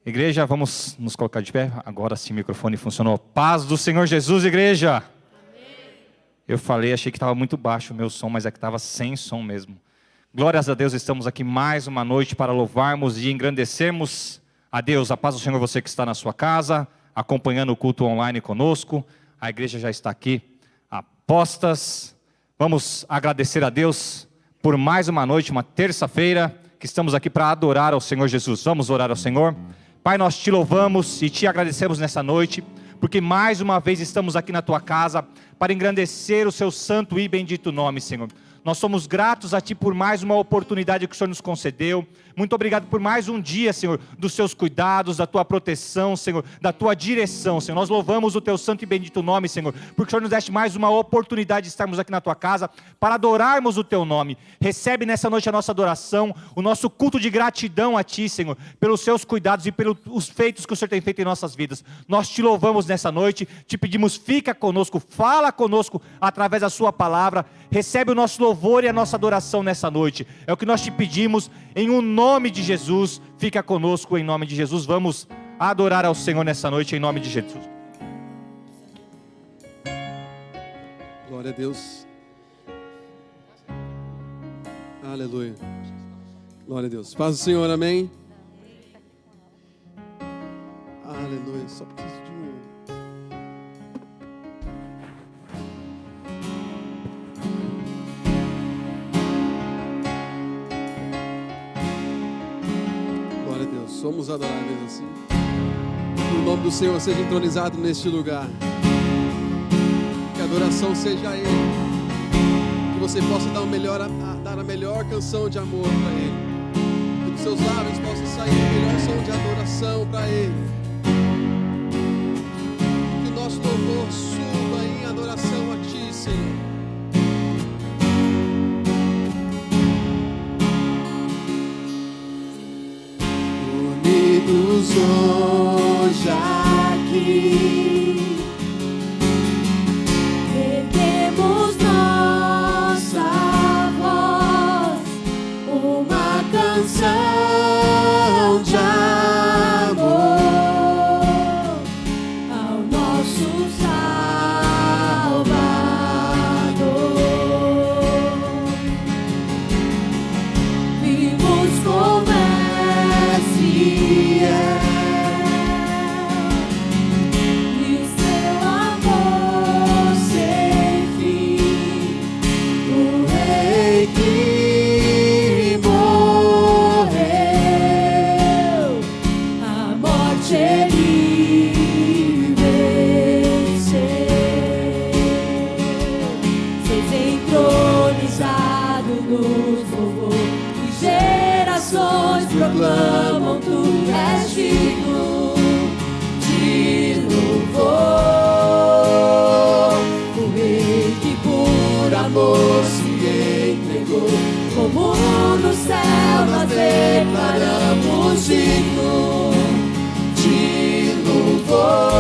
Igreja, vamos nos colocar de pé. Agora sim o microfone funcionou. Paz do Senhor Jesus, igreja. Amém. Eu falei, achei que estava muito baixo o meu som, mas é que estava sem som mesmo. Glórias a Deus, estamos aqui mais uma noite para louvarmos e engrandecermos a Deus. A paz do Senhor, você que está na sua casa, acompanhando o culto online conosco. A igreja já está aqui a postas. Vamos agradecer a Deus por mais uma noite, uma terça-feira, que estamos aqui para adorar ao Senhor Jesus. Vamos orar ao Senhor. Pai, nós te louvamos e te agradecemos nessa noite, porque mais uma vez estamos aqui na tua casa para engrandecer o seu santo e bendito nome, Senhor. Nós somos gratos a ti por mais uma oportunidade que o Senhor nos concedeu. Muito obrigado por mais um dia, Senhor, dos seus cuidados, da tua proteção, Senhor, da tua direção, Senhor. Nós louvamos o teu santo e bendito nome, Senhor, porque o Senhor nos deste mais uma oportunidade de estarmos aqui na tua casa para adorarmos o teu nome. Recebe nessa noite a nossa adoração, o nosso culto de gratidão a ti, Senhor, pelos seus cuidados e pelos feitos que o Senhor tem feito em nossas vidas. Nós te louvamos nessa noite, te pedimos, fica conosco, fala conosco através da sua palavra. Recebe o nosso louvor e a nossa adoração nessa noite. É o que nós te pedimos em um nome de Jesus. Fica conosco em nome de Jesus. Vamos adorar ao Senhor nessa noite em nome de Jesus. Glória a Deus. Aleluia. Glória a Deus. Paz do Senhor, amém. Aleluia. Só preciso de um. Somos adoráveis assim. Que o nome do Senhor seja entronizado neste lugar. Que a adoração seja a Ele. Que você possa dar a melhor canção de amor para Ele. Que dos seus lábios possa sair o melhor som de adoração para Ele. Que o nosso louvor suba em adoração a Ti, Senhor. Hoje aqui erguemos nossa voz, uma canção de amor ao nosso Salvador. Vimos como proclamam tu és digno de louvor, o Rei que por amor se entregou, como no céu nós declaramos digno de louvor.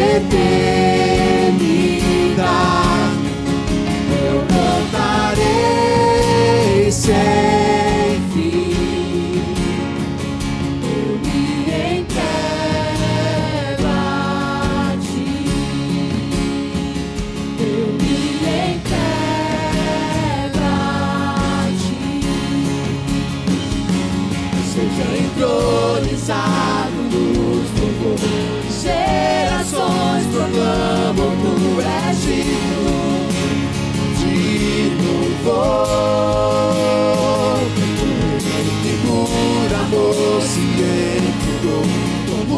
Eternidade, eu cantarei sem fim, eu me entrego a ti, eu me entrego a ti. Seja entronizado nos louvores, gerações proclamam tu és digno de louvor, que por amor se entregou, como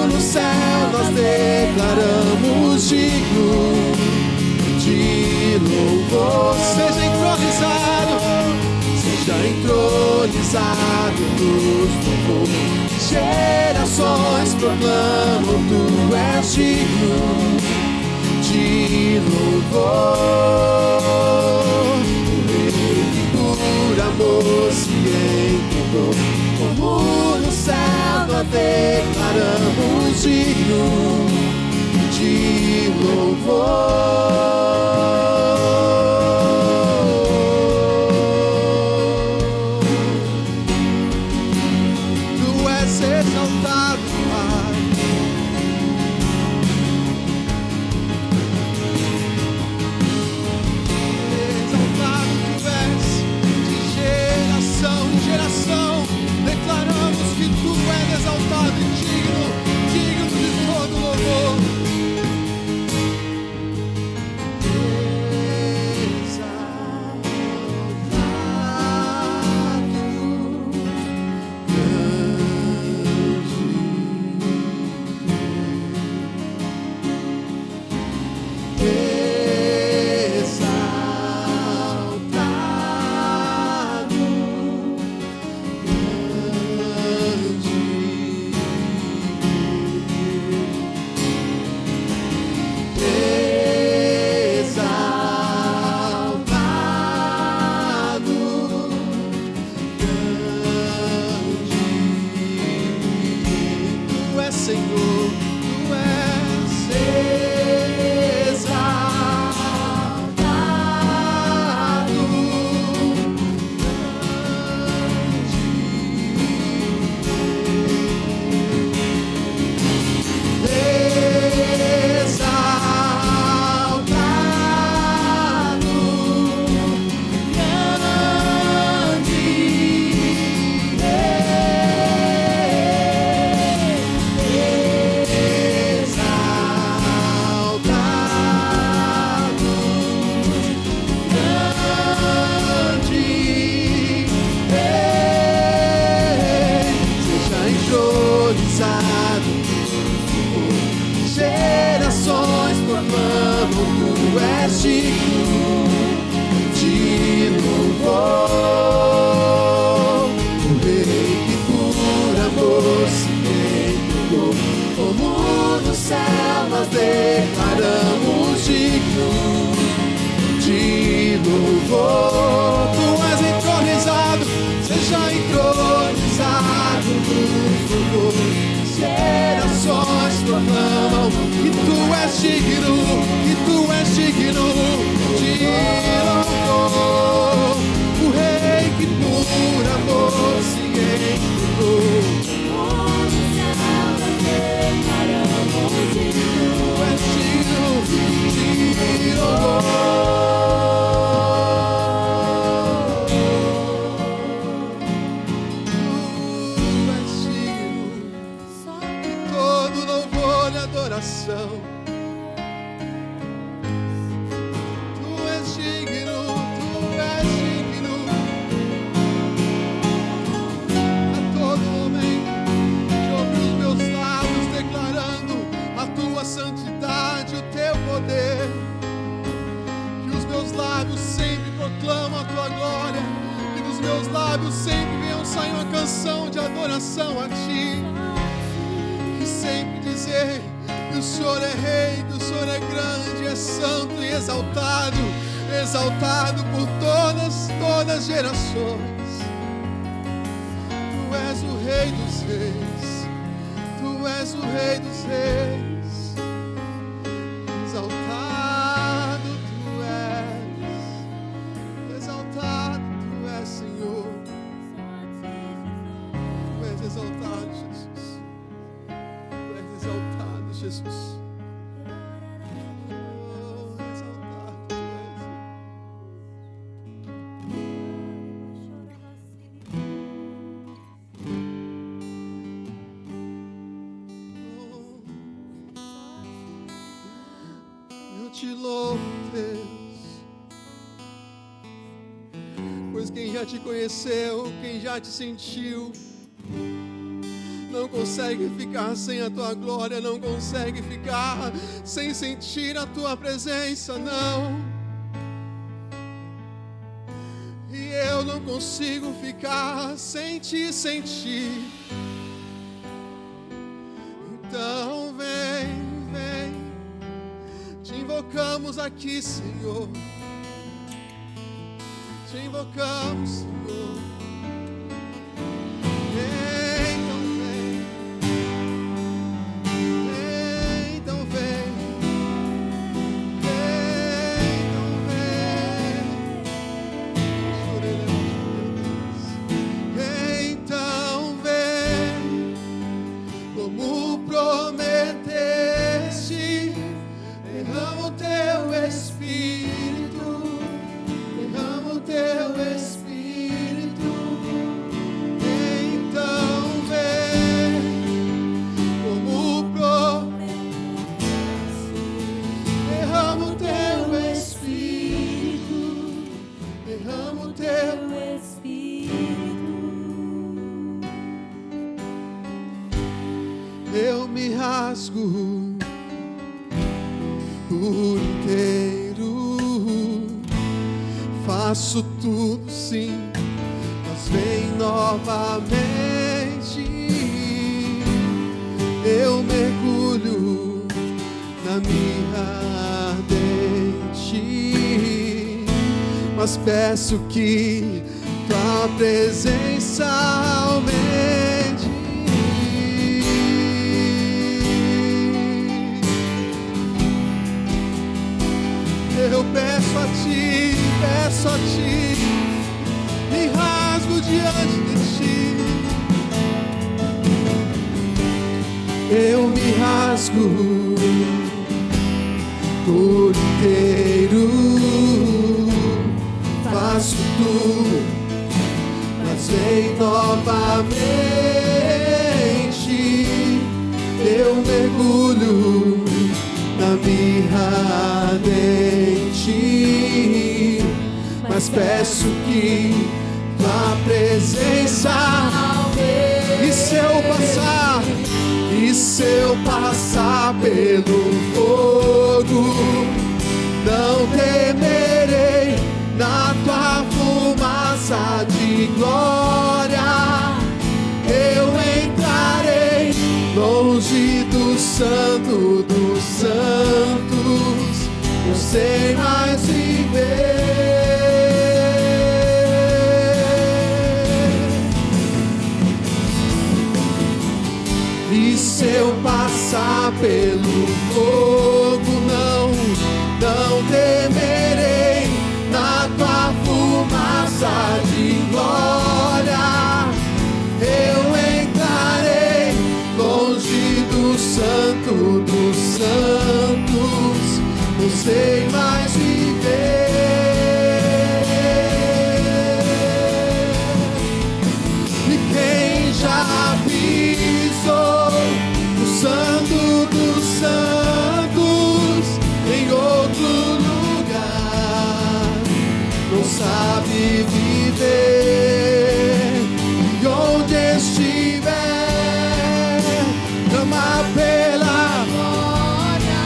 no céu nós declaramos declaramos digno de louvor. Seja entronizado nos louvores. Gerações proclamam, tu és digno de louvor. O Rei que por amor se entregou, como no céu nós declaramos digno de louvor. Declaramos digno de louvor. Tu és entronizado, seja entronizado nos louvores. Gerações proclamam que tu és digno, que tu és digno de louvor. O Rei que por amor se entregou. A ti, e sempre dizer que o Senhor é Rei, que o Senhor é grande, é santo e exaltado, exaltado por todas as gerações. Tu és o Rei dos Reis, tu és o Rei dos Reis, exaltado tu és, exaltado tu és, Senhor. Exaltado, Jesus. Tu és exaltado, Jesus. Oh, exaltado tu és. Eu te louvo, Deus, pois quem já te conheceu, quem já te sentiu, não consegue ficar sem a tua glória, não consegue ficar sem sentir a tua presença, não. E eu não consigo ficar sem te sentir. Então vem, vem, te invocamos aqui, Senhor. Te invocamos, Senhor. Então vem, então vem, então vem. Então vem, como prometeste, derrama o teu Espírito, derrama o teu Espírito. Então vem, como derrama o teu Espírito, derrama o teu Espírito. Eu me rasgo por inteiro, faço tudo sim, mas vem novamente. Eu mergulho na minha ardente, mas peço que tua presença aumente. Eu peço a ti, me rasgo diante de ti. Eu me rasgo por inteiro, faço tudo, mas vem novamente. Eu mergulho na minha ardente, mas peço que tua presença aumente. E se eu passar pelo fogo, não temerei, na tua fumaça de glória eu entrarei, longe do santo dos santos, não sei mais viver. E se eu passar pelo fogo, não temerei, na tua fumaça de glória eu entrarei, longe do santo dos santos, não sei mais viver. E quem já pisou o santo dos santos em outro lugar não sabe viver. E onde estiver, clama pela glória,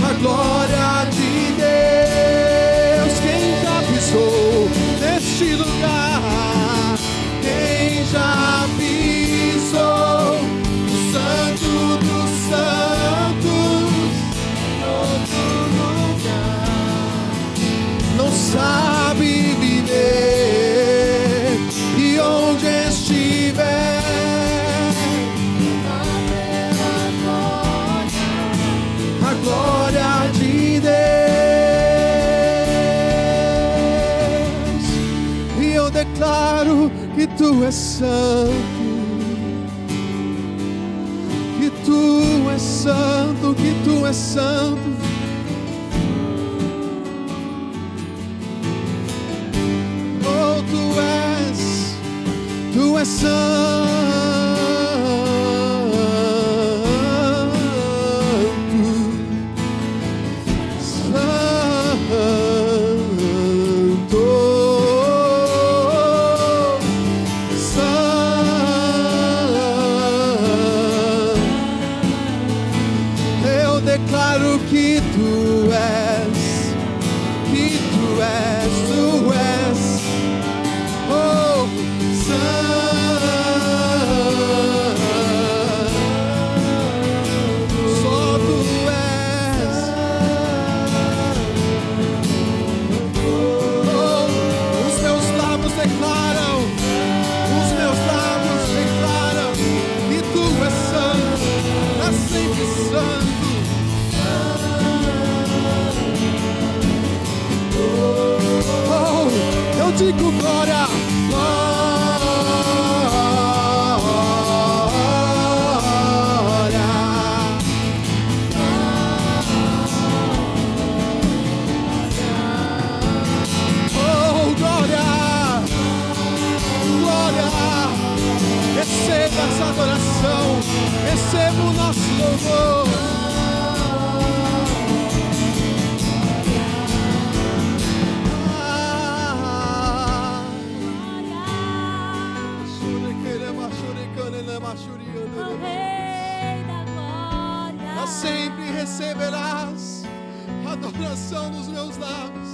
a glória de Deus. Quem já pisou neste lugar, quem já pisou o santo dos santos em outro lugar não sabe viver. E onde estiver, a glória de Deus. E eu declaro que tu és santo, que tu és santo, que tu és santo. Oh, tu és santo. receba essa adoração, receba o nosso louvor. Mas sempre receberás a adoração dos meus lábios,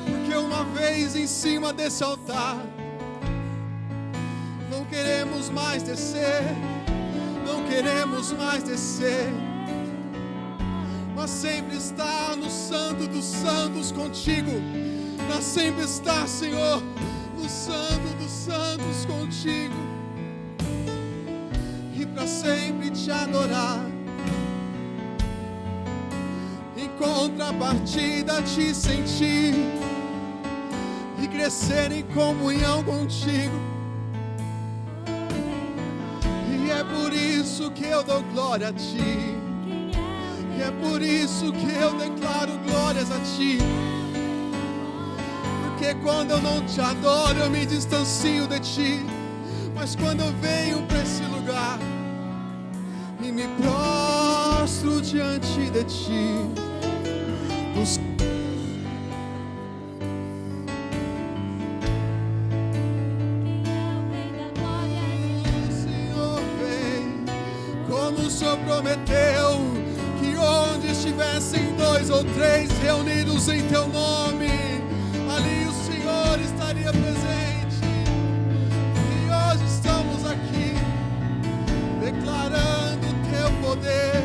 porque uma vez em cima desse altar, não queremos mais descer, não queremos mais descer, mas sempre estar no Santo dos Santos contigo, mas sempre estar, Senhor, no Santo dos Santos contigo, e para sempre te adorar, em contrapartida te sentir, e crescer em comunhão contigo. E é por isso que eu dou glória a ti, e é por isso que eu declaro glórias a ti, porque quando eu não te adoro eu me distancio de ti, mas quando eu venho para esse lugar e me prostro diante de ti, Senhor, vem, como o Senhor prometeu, que onde estivessem 2 ou 3 reunidos em teu nome, ali o Senhor estaria presente. E hoje estamos aqui declarando o teu poder,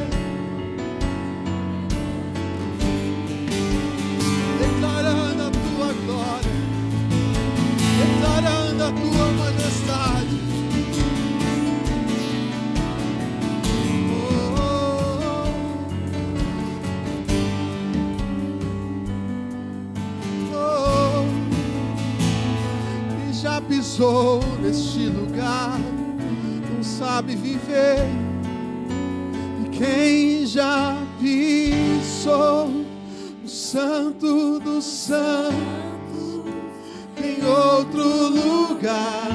declarando a tua glória, declarando a tua majestade. Pisou neste lugar, não sabe viver. E quem já pisou no Santo dos Santos, em outro lugar,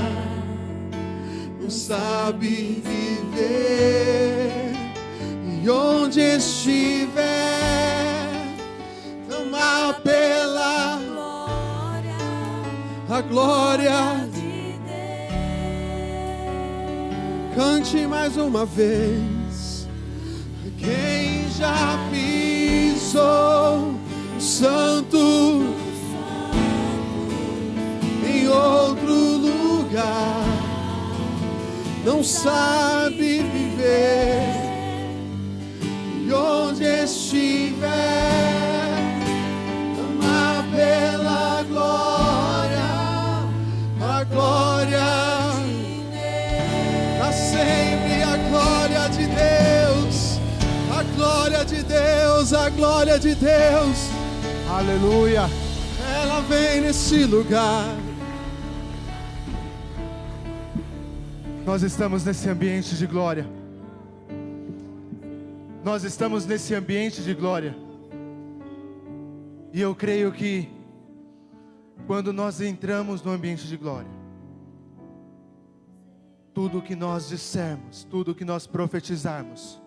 não sabe viver. E onde estiver, clama pela a glória de Deus. Cante mais uma vez. Quem já pisou no Santo em outro lugar, não sabe viver. E onde estiver, clama pela glória, a glória, para sempre a glória de Deus, a glória de Deus, a glória de Deus, aleluia, ela vem nesse lugar. Nós estamos nesse ambiente de glória, nós estamos nesse ambiente de glória, e eu creio que quando nós entramos no ambiente de glória, tudo que nós dissermos, tudo que nós profetizarmos,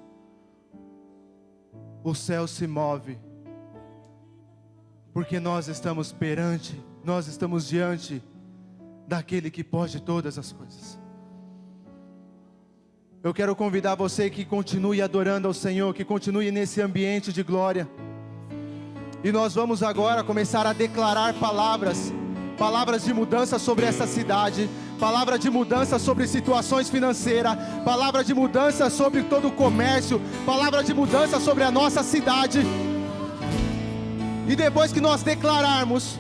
o céu se move, porque nós estamos diante daquele que pode todas as coisas. Eu quero convidar você que continue adorando ao Senhor, que continue nesse ambiente de glória. E nós vamos agora começar a declarar palavras de mudança sobre essa cidade, palavra de mudança sobre situações financeiras, palavra de mudança sobre todo o comércio, palavra de mudança sobre a nossa cidade. E depois que nós declararmos,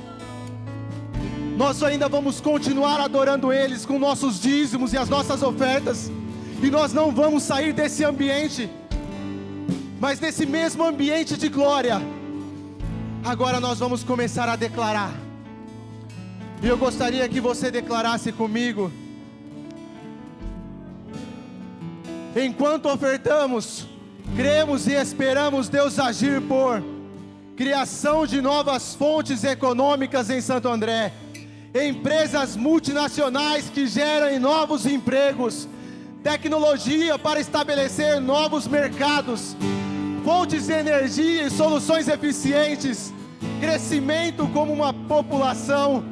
nós ainda vamos continuar adorando eles com nossos dízimos e as nossas ofertas. E nós não vamos sair desse ambiente, mas nesse mesmo ambiente de glória, agora nós vamos começar a declarar. E eu gostaria que você declarasse comigo: enquanto ofertamos, cremos e esperamos Deus agir por criação de novas fontes econômicas em Santo André. empresas multinacionais que geram novos empregos, tecnologia para estabelecer novos mercados, fontes de energia e soluções eficientes, crescimento como uma população,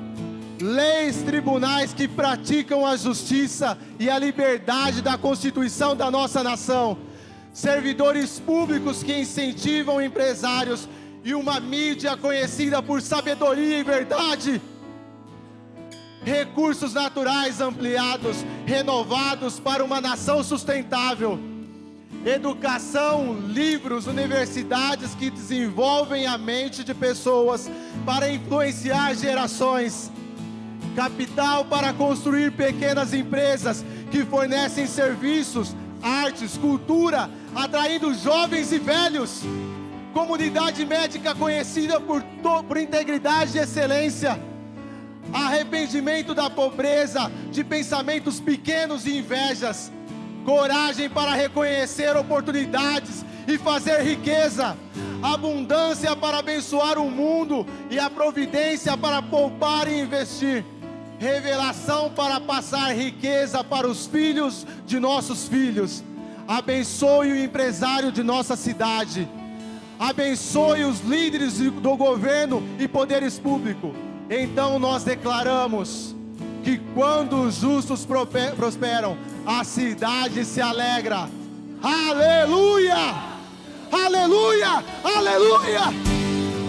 leis, tribunais que praticam a justiça e a liberdade da Constituição da nossa nação, servidores públicos que incentivam empresários e uma mídia conhecida por sabedoria e verdade, recursos naturais ampliados, renovados para uma nação sustentável, educação, livros, universidades que desenvolvem a mente de pessoas para influenciar gerações, capital para construir pequenas empresas que fornecem serviços, artes, cultura, atraindo jovens e velhos, comunidade médica conhecida por integridade e excelência, arrependimento da pobreza, de pensamentos pequenos e invejas, coragem para reconhecer oportunidades e fazer riqueza, abundância para abençoar o mundo e a providência para poupar e investir, revelação para passar riqueza para os filhos de nossos filhos. Abençoe o empresário de nossa cidade, abençoe os líderes do governo e poderes públicos. Então nós declaramos que quando os justos prosperam, a cidade se alegra. Aleluia! Aleluia! Aleluia!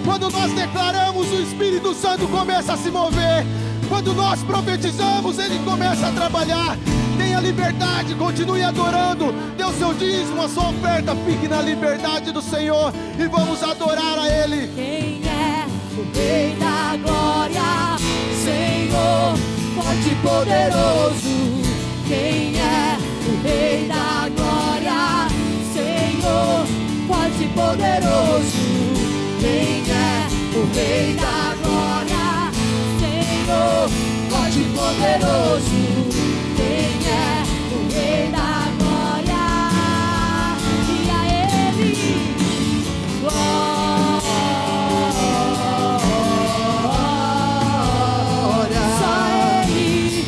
Quando nós declaramos, o Espírito Santo começa a se mover. Quando nós profetizamos, Ele começa a trabalhar. Tenha liberdade, continue adorando. Dê o seu dízimo, a sua oferta. Fique na liberdade do Senhor e vamos adorar a Ele. Quem é o Rei da Glória? Senhor, forte e poderoso. Quem é o Rei da Glória? Senhor, forte e poderoso. Quem é o Rei da Glória? Senhor, forte e poderoso. Quem é o Rei da Glória? E a Ele glória. Só Ele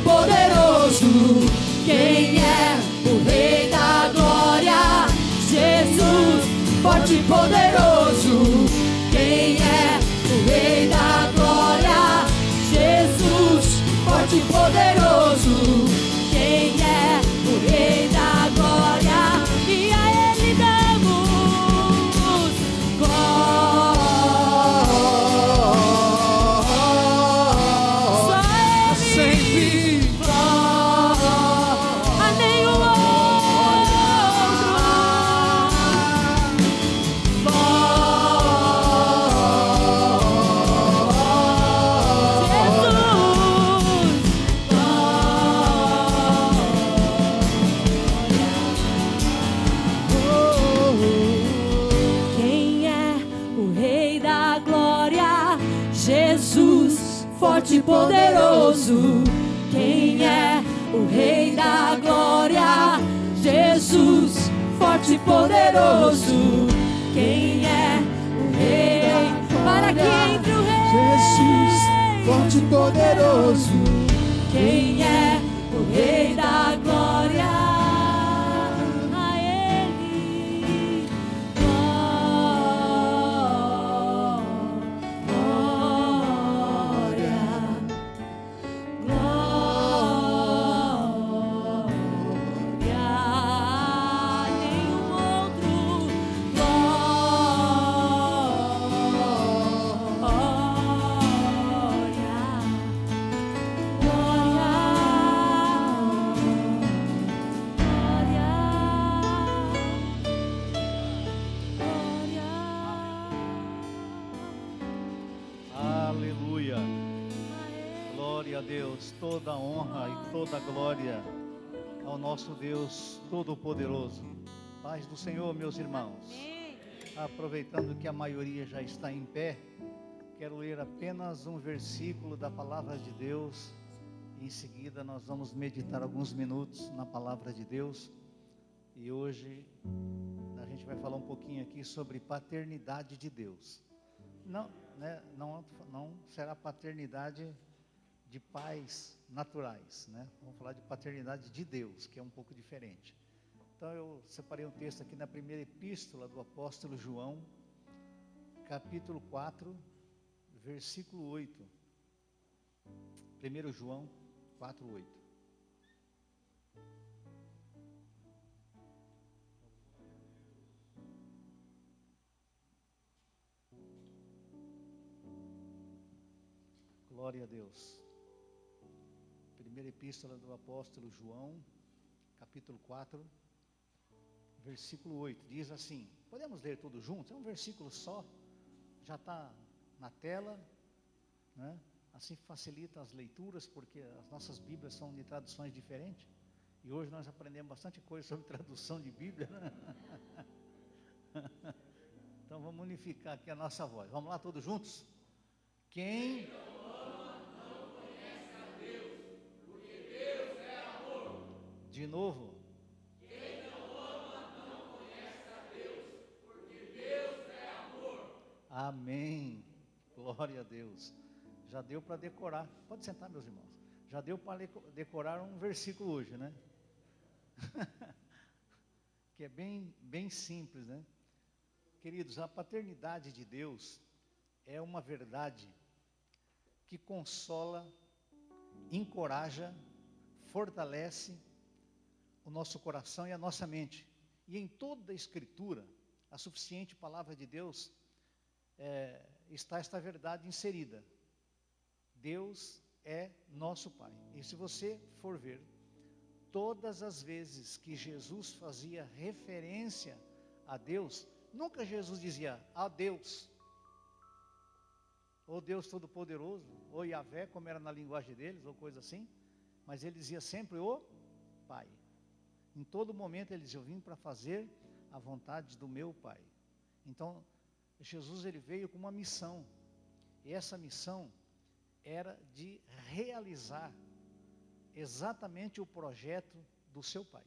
poderoso. Quem é o Rei da Glória? Jesus, forte e poderoso. Quem é o Rei da Glória? Jesus, forte e poderoso. Quem é o Rei da Glória? E a Ele damos glória. Sempre a nenhum forte e poderoso. Quem é o Rei da Glória? Jesus, forte e poderoso. Quem é o Rei? Para que entre o Rei? Jesus, forte e poderoso. Quem é o Rei da Glória? A Ele glória. Deus, toda a honra e toda a glória ao nosso Deus Todo-Poderoso. Paz do Senhor, meus irmãos. Aproveitando que a maioria já está em pé, quero ler apenas um versículo da palavra de Deus. Em seguida nós vamos meditar alguns minutos na palavra de Deus. E hoje a gente vai falar um pouquinho aqui sobre paternidade de Deus. Não será paternidade de pais naturais, né? Vamos falar de paternidade de Deus, que é um pouco diferente. Então eu separei um texto aqui na primeira epístola do apóstolo João, capítulo 4, versículo 8. 1 João 4, 8. Glória a Deus. Primeira epístola do apóstolo João, capítulo 4, versículo 8, diz assim, podemos ler tudo junto? É um versículo só, já está na tela, né? Assim facilita as leituras, porque as nossas Bíblias são de traduções diferentes, e hoje nós aprendemos bastante coisa sobre tradução de Bíblia, né? Então vamos unificar aqui a nossa voz, vamos lá todos juntos? Quem de novo. Quem não ama não conhece a Deus, porque Deus é amor. Amém. Glória a Deus. Já deu para decorar. Pode sentar, meus irmãos. Já deu para decorar um versículo hoje, né? Que é bem simples, né? Queridos, a paternidade de Deus é uma verdade que consola, encoraja, fortalece o nosso coração e a nossa mente. E em toda a Escritura, a suficiente palavra de Deus, está esta verdade inserida. Deus é nosso Pai. E se você for ver, todas as vezes que Jesus fazia referência a Deus, nunca Jesus dizia, a Deus, ou Deus Todo-Poderoso, ou Yahvé, como era na linguagem deles, ou coisa assim, mas ele dizia sempre o Pai. Em todo momento ele dizia, eu vim para fazer a vontade do meu Pai. Então, Jesus ele veio com uma missão, e essa missão era de realizar exatamente o projeto do seu Pai.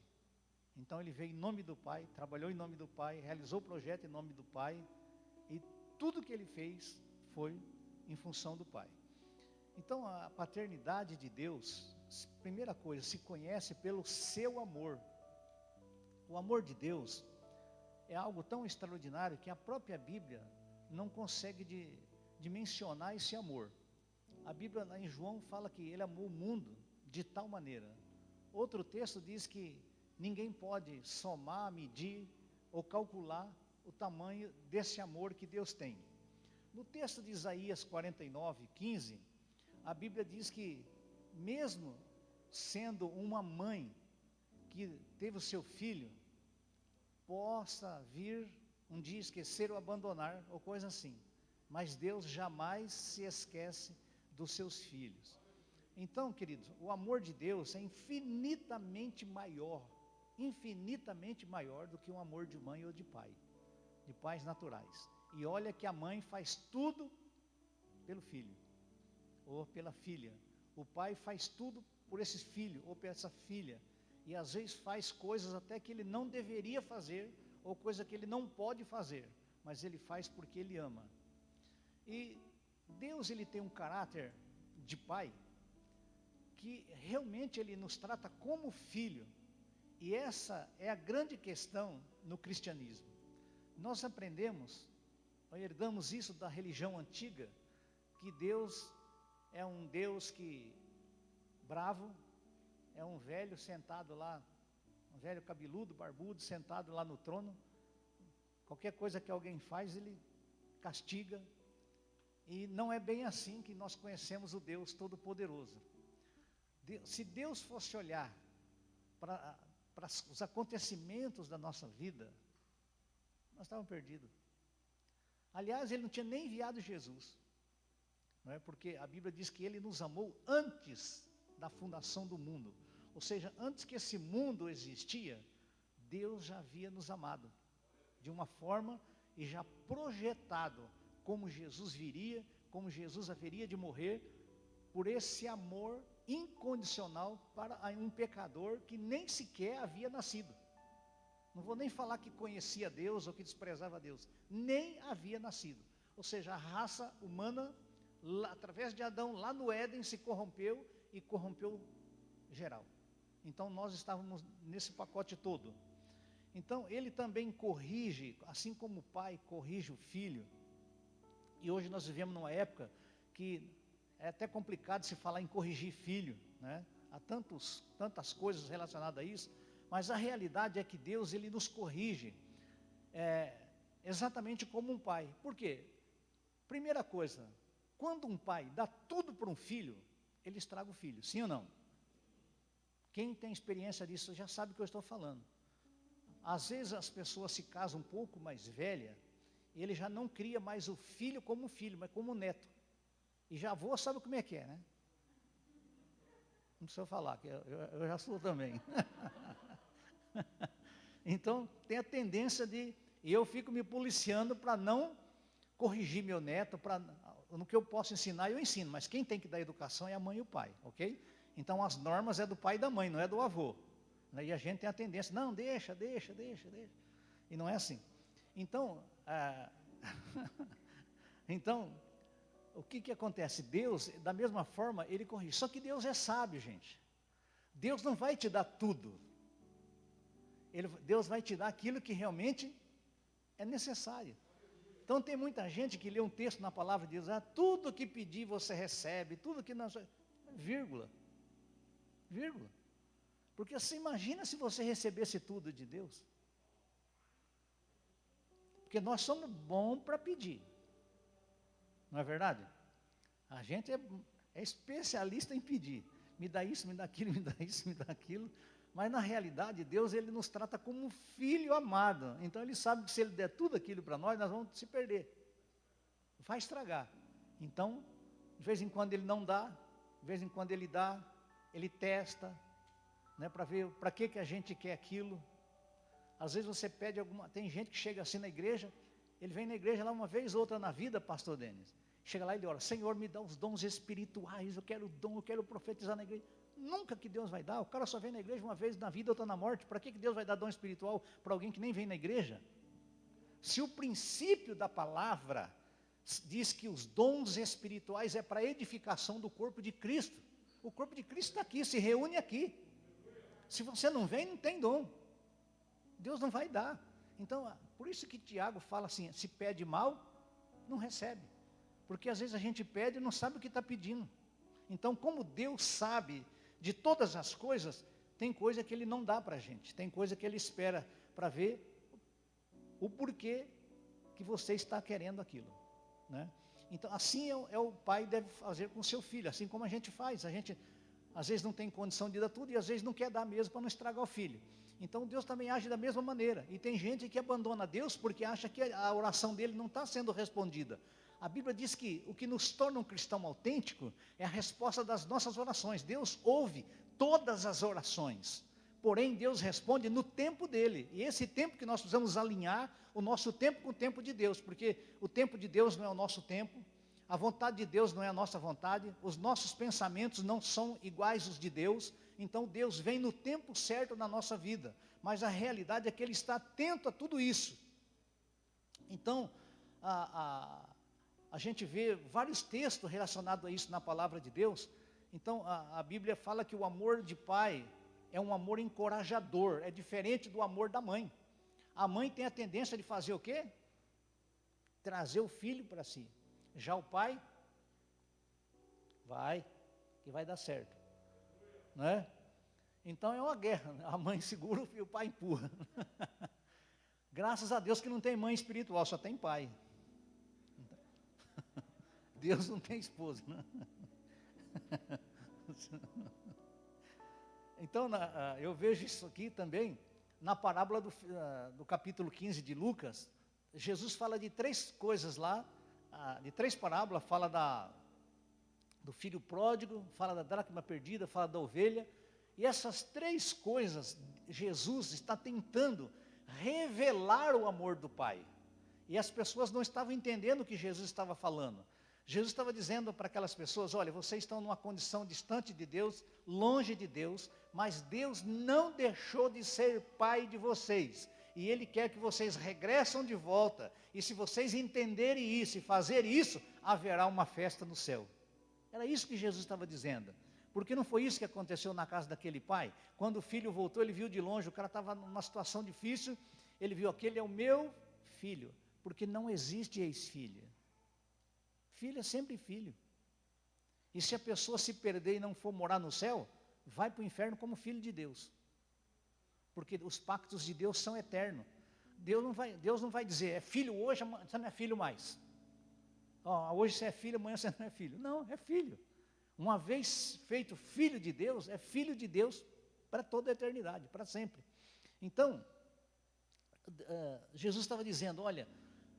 Então ele veio em nome do Pai, trabalhou em nome do Pai, realizou o projeto em nome do Pai, e tudo que ele fez foi em função do Pai. Então a paternidade de Deus, primeira coisa, se conhece pelo seu amor. O amor de Deus é algo tão extraordinário que a própria Bíblia não consegue dimensionar esse amor. A Bíblia lá em João fala que ele amou o mundo de tal maneira. Outro texto diz que ninguém pode somar, medir ou calcular o tamanho desse amor que Deus tem. No texto de Isaías 49, 15, a Bíblia diz que mesmo sendo uma mãe que teve o seu filho, possa vir um dia esquecer ou abandonar, ou coisa assim. Mas Deus jamais se esquece dos seus filhos. Então, queridos, o amor de Deus é infinitamente maior do que um amor de mãe ou de pai, de pais naturais. E olha que a mãe faz tudo pelo filho, ou pela filha. O pai faz tudo por esse filho, ou por essa filha. E às vezes faz coisas até que ele não deveria fazer, ou coisa que ele não pode fazer, mas ele faz porque ele ama. E Deus ele tem um caráter de pai, que realmente ele nos trata como filho. E essa é a grande questão no cristianismo. Nós aprendemos, herdamos isso da religião antiga, que Deus é um Deus que bravo, é um velho sentado lá, um velho cabeludo, barbudo, sentado lá no trono. Qualquer coisa que alguém faz, ele castiga. E não é bem assim que nós conhecemos o Deus Todo-Poderoso. Se Deus fosse olhar para os acontecimentos da nossa vida, nós estávamos perdidos. Aliás, ele não tinha nem enviado Jesus. não é? Porque a Bíblia diz que Ele nos amou antes da fundação do mundo. Ou seja, antes que esse mundo existia, Deus já havia nos amado de uma forma e já projetado como Jesus viria, como Jesus haveria de morrer, por esse amor incondicional para um pecador que nem sequer havia nascido. Não vou nem falar que conhecia Deus ou que desprezava Deus, nem havia nascido. Ou seja, a raça humana, através de Adão, lá no Éden, se corrompeu e corrompeu geral. Então nós estávamos nesse pacote todo. Então ele também corrige, assim como o pai corrige o filho. E hoje nós vivemos numa época que é até complicado se falar em corrigir filho, né? Há tantas coisas relacionadas a isso, mas a realidade é que Deus, Ele nos corrige exatamente como um pai. Por quê? Primeira coisa, quando um pai dá tudo para um filho, ele estraga o filho, sim ou não? Quem tem experiência disso já sabe o que eu estou falando. Às vezes as pessoas se casam um pouco mais velha, e ele já não cria mais o filho como filho, mas como neto. E já avô sabe como é que é, né? Não precisa falar, que eu já sou também. Então, tem a tendência de... E eu fico me policiando para não corrigir meu neto, no que eu posso ensinar, eu ensino. Mas quem tem que dar educação é a mãe e o pai, ok? Então, as normas é do pai e da mãe, não é do avô. E a gente tem a tendência, não, deixa. E não é assim. Então, então, o que acontece? Deus, da mesma forma, Ele corrige. Só que Deus é sábio, gente. Deus não vai te dar tudo. Deus vai te dar aquilo que realmente é necessário. Então tem muita gente que lê um texto na palavra de Deus, tudo que pedir você recebe, tudo que não... Vírgula. Porque você imagina se você recebesse tudo de Deus. Porque nós somos bons para pedir. Não é verdade? A gente é especialista em pedir. Me dá isso, me dá aquilo, me dá isso, me dá aquilo. Mas na realidade, Deus, Ele nos trata como um filho amado. Então Ele sabe que se Ele der tudo aquilo para nós vamos se perder. Vai estragar. Então, de vez em quando Ele não dá, de vez em quando Ele dá, Ele testa, né, para ver para que a gente quer aquilo. Às vezes você pede tem gente que chega assim na igreja, ele vem na igreja lá uma vez ou outra na vida, pastor Denis. Chega lá e ele ora, Senhor, me dá os dons espirituais, eu quero dom, eu quero profetizar na igreja. Nunca que Deus vai dar, o cara só vem na igreja uma vez na vida, outra na morte. Para que Deus vai dar dom espiritual para alguém que nem vem na igreja? Se o princípio da palavra diz que os dons espirituais é para edificação do corpo de Cristo. O corpo de Cristo está aqui, se reúne aqui. Se você não vem, não tem dom. Deus não vai dar. Então, por isso que Tiago fala assim, se pede mal, não recebe. Porque às vezes a gente pede e não sabe o que está pedindo. Então, como Deus sabe de todas as coisas, tem coisa que Ele não dá para a gente. Tem coisa que Ele espera para ver o porquê que você está querendo aquilo, né? Então, assim o pai deve fazer com o seu filho, assim como a gente faz. A gente, às vezes, não tem condição de dar tudo e às vezes não quer dar mesmo para não estragar o filho. Então, Deus também age da mesma maneira. E tem gente que abandona Deus porque acha que a oração dele não está sendo respondida. A Bíblia diz que o que nos torna um cristão autêntico é a resposta das nossas orações. Deus ouve todas as orações. Porém, Deus responde no tempo dele. E esse tempo que nós precisamos alinhar o nosso tempo com o tempo de Deus. Porque o tempo de Deus não é o nosso tempo. A vontade de Deus não é a nossa vontade. Os nossos pensamentos não são iguais aos de Deus. Então, Deus vem no tempo certo na nossa vida. Mas a realidade é que Ele está atento a tudo isso. Então, a gente vê vários textos relacionados a isso na palavra de Deus. Então, a Bíblia fala que o amor de pai é um amor encorajador, é diferente do amor da mãe. A mãe tem a tendência de fazer o quê? Trazer o filho para si. Já o pai, que vai dar certo, né? Então é uma guerra, a mãe segura e o pai empurra. Graças a Deus que não tem mãe espiritual, só tem pai. Deus não tem esposa, né? Então, eu vejo isso aqui também, na parábola do capítulo 15 de Lucas. Jesus fala de três coisas lá, de três parábolas, fala do filho pródigo, fala da dracma perdida, fala da ovelha. E essas três coisas, Jesus está tentando revelar o amor do Pai. E as pessoas não estavam entendendo o que Jesus estava falando. Jesus estava dizendo para aquelas pessoas, olha, vocês estão numa condição distante de Deus, longe de Deus, mas Deus não deixou de ser Pai de vocês. E Ele quer que vocês regressem de volta. E se vocês entenderem isso e fazerem isso, haverá uma festa no céu. Era isso que Jesus estava dizendo. Porque não foi isso que aconteceu na casa daquele pai? Quando o filho voltou, ele viu de longe, o cara estava numa situação difícil, ele viu, aquele é o meu filho. Porque não existe ex-filho. Filho é sempre filho. E se a pessoa se perder e não for morar no céu, vai para o inferno como filho de Deus. Porque os pactos de Deus são eternos. Deus não vai dizer, é filho hoje, você não é filho mais. Hoje você é filho, amanhã você não é filho. Não, é filho. Uma vez feito filho de Deus, é filho de Deus para toda a eternidade, para sempre. Então, Jesus estava dizendo, olha,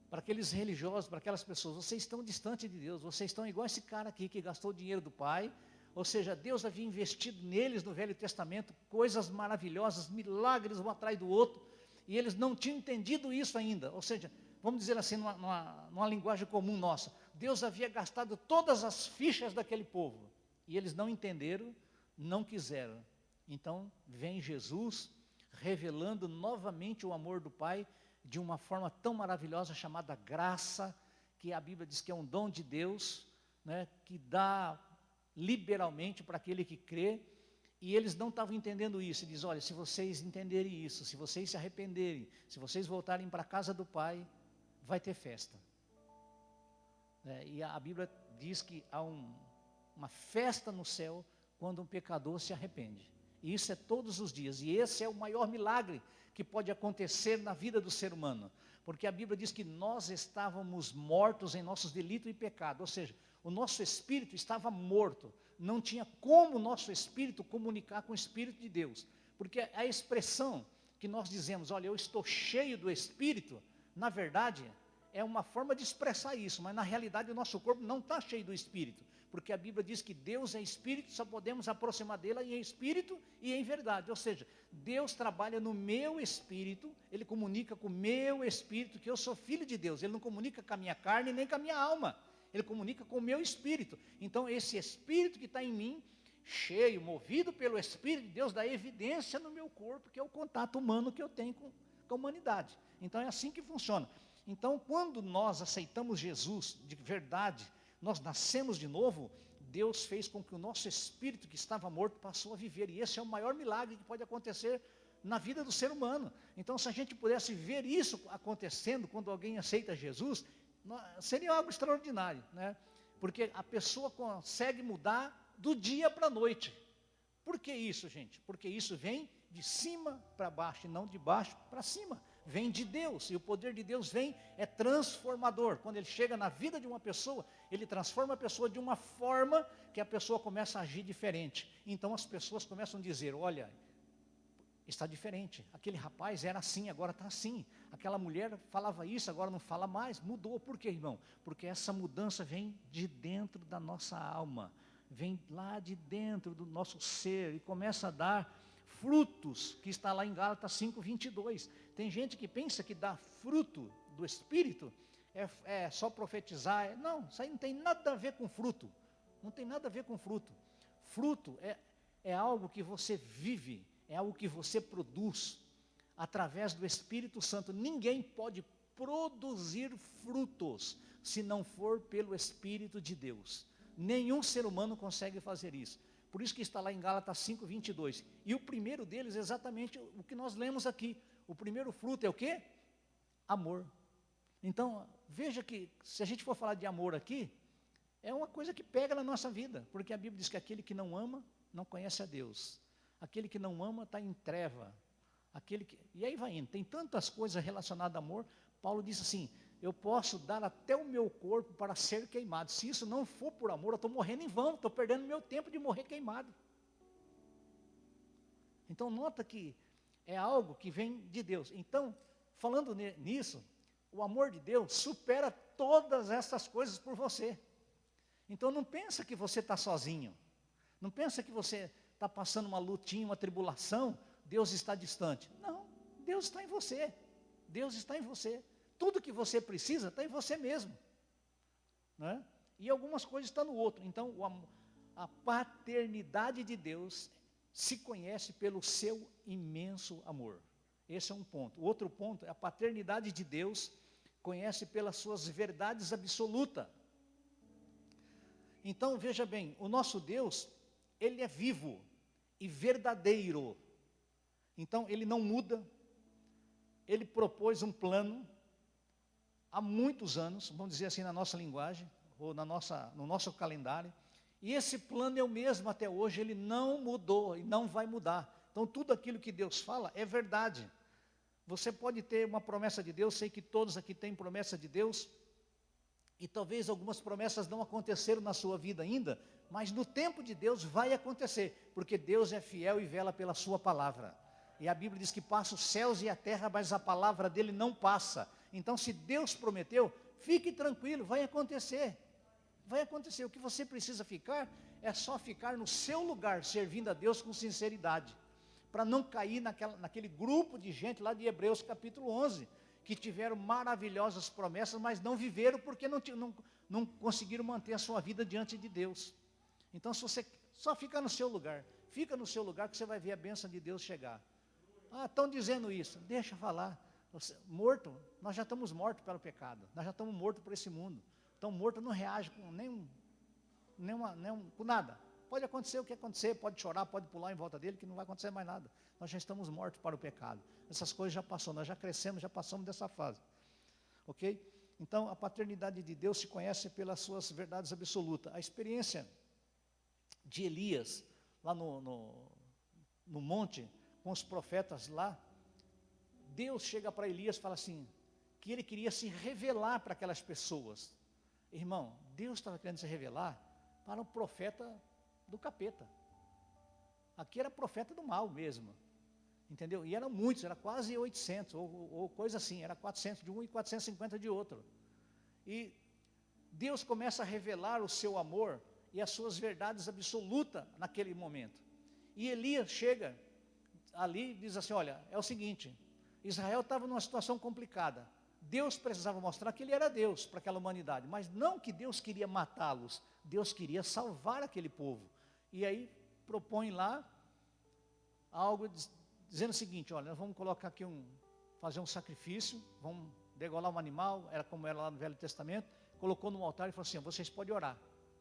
para aqueles religiosos, para aquelas pessoas, vocês estão distantes de Deus, vocês estão igual esse cara aqui que gastou o dinheiro do pai, ou seja, Deus havia investido neles no Velho Testamento, coisas maravilhosas, milagres um atrás do outro, e eles não tinham entendido isso ainda, ou seja, vamos dizer assim, numa linguagem comum nossa, Deus havia gastado todas as fichas daquele povo, e eles não entenderam, não quiseram. Então, vem Jesus, revelando novamente o amor do Pai, de uma forma tão maravilhosa, chamada graça, que a Bíblia diz que é um dom de Deus, né, que dá liberalmente para aquele que crê, e eles não estavam entendendo isso. Ele diz, olha, se vocês entenderem isso, se vocês se arrependerem, se vocês voltarem para a casa do Pai, vai ter festa. E a Bíblia diz que há uma festa no céu, quando um pecador se arrepende. E isso é todos os dias, e esse é o maior milagre que pode acontecer na vida do ser humano, porque a Bíblia diz que nós estávamos mortos em nossos delitos e pecados, ou seja, o nosso espírito estava morto, não tinha como o nosso espírito comunicar com o Espírito de Deus, porque a expressão que nós dizemos, olha, eu estou cheio do Espírito, na verdade, é uma forma de expressar isso, mas na realidade o nosso corpo não está cheio do Espírito, porque a Bíblia diz que Deus é Espírito, só podemos aproximar dele em Espírito e em verdade, ou seja, Deus trabalha no meu Espírito, Ele comunica com o meu Espírito, que eu sou filho de Deus, Ele não comunica com a minha carne nem com a minha alma, Ele comunica com o meu Espírito. Então esse Espírito que está em mim, cheio, movido pelo Espírito de Deus, dá evidência no meu corpo, que é o contato humano que eu tenho com a humanidade. Então é assim que funciona. Então quando nós aceitamos Jesus de verdade, nós nascemos de novo, Deus fez com que o nosso espírito que estava morto passou a viver, e esse é o maior milagre que pode acontecer na vida do ser humano. Então se a gente pudesse ver isso acontecendo quando alguém aceita Jesus, seria algo extraordinário, né? Porque a pessoa consegue mudar do dia para a noite. Por que isso, gente? Porque isso vem de cima para baixo e não de baixo para cima. Vem de Deus, e o poder de Deus é transformador. Quando ele chega na vida de uma pessoa, ele transforma a pessoa de uma forma que a pessoa começa a agir diferente. Então as pessoas começam a dizer, olha, está diferente, aquele rapaz era assim, agora está assim, aquela mulher falava isso, agora não fala mais, mudou. Por quê, irmão? Porque essa mudança vem de dentro da nossa alma, vem lá de dentro do nosso ser, e começa a dar frutos, que está lá em Gálatas 5:22. Tem gente que pensa que dar fruto do Espírito é só profetizar. Não, isso aí não tem nada a ver com fruto. Não tem nada a ver com fruto. Fruto é algo que você vive, é algo que você produz através do Espírito Santo. Ninguém pode produzir frutos se não for pelo Espírito de Deus. Nenhum ser humano consegue fazer isso. Por isso que está lá em Gálatas 5:22. E o primeiro deles é exatamente o que nós lemos aqui. O primeiro fruto é o quê? Amor. Então, veja que se a gente for falar de amor aqui, é uma coisa que pega na nossa vida. Porque a Bíblia diz que aquele que não ama, não conhece a Deus. Aquele que não ama está em treva. E aí vai indo. Tem tantas coisas relacionadas a amor. Paulo diz assim, eu posso dar até o meu corpo para ser queimado. Se isso não for por amor, eu estou morrendo em vão, estou perdendo meu tempo de morrer queimado. Então nota que é algo que vem de Deus. Então, falando nisso, o amor de Deus supera todas essas coisas por você. Então não pensa que você está sozinho. Não pensa que você está passando uma lutinha, uma tribulação, Deus está distante. Não, Deus está em você. Deus está em você. Tudo que você precisa está em você mesmo. Né? E algumas coisas estão no outro. Então a paternidade de Deus se conhece pelo seu imenso amor. Esse é um ponto. O outro ponto é a paternidade de Deus conhece pelas suas verdades absolutas. Então, veja bem, o nosso Deus, Ele é vivo e verdadeiro. Então, Ele não muda. Ele propôs um plano há muitos anos, vamos dizer assim na nossa linguagem, ou no nosso calendário. E esse plano é o mesmo até hoje, ele não mudou e não vai mudar. Então, tudo aquilo que Deus fala é verdade. Você pode ter uma promessa de Deus, sei que todos aqui têm promessa de Deus, e talvez algumas promessas não aconteceram na sua vida ainda, mas no tempo de Deus vai acontecer, porque Deus é fiel e vela pela sua palavra. E a Bíblia diz que passa os céus e a terra, mas a palavra dele não passa. Então, se Deus prometeu, fique tranquilo, vai acontecer. Vai acontecer. O que você precisa ficar é só ficar no seu lugar, servindo a Deus com sinceridade, para não cair naquele grupo de gente lá de Hebreus capítulo 11, que tiveram maravilhosas promessas, mas não viveram porque não conseguiram manter a sua vida diante de Deus. Então, se você só fica no seu lugar, fica no seu lugar que você vai ver a bênção de Deus chegar. Ah, estão dizendo isso, deixa falar. Morto, nós já estamos mortos pelo pecado, nós já estamos mortos por esse mundo. Então, morto não reage com com nada. Pode acontecer o que acontecer, pode chorar, pode pular em volta dele, que não vai acontecer mais nada. Nós já estamos mortos para o pecado. Essas coisas já passou, nós já crescemos, já passamos dessa fase. Ok? Então, a paternidade de Deus se conhece pelas suas verdades absolutas. A experiência de Elias, lá no monte, com os profetas lá, Deus chega para Elias e fala assim, que ele queria se revelar para aquelas pessoas. Irmão, Deus estava querendo se revelar para um profeta do capeta. Aqui era profeta do mal mesmo, entendeu? E eram muitos, era quase 800, ou coisa assim, era 400 de um e 450 de outro. E Deus começa a revelar o seu amor e as suas verdades absolutas naquele momento. E Elias chega ali e diz assim, olha, é o seguinte, Israel estava numa situação complicada. Deus precisava mostrar que Ele era Deus para aquela humanidade, mas não que Deus queria matá-los, Deus queria salvar aquele povo. E aí propõe lá algo dizendo o seguinte, olha, nós vamos colocar aqui fazer um sacrifício, vamos degolar um animal, era como era lá no Velho Testamento, colocou no altar e falou assim, vocês podem orar.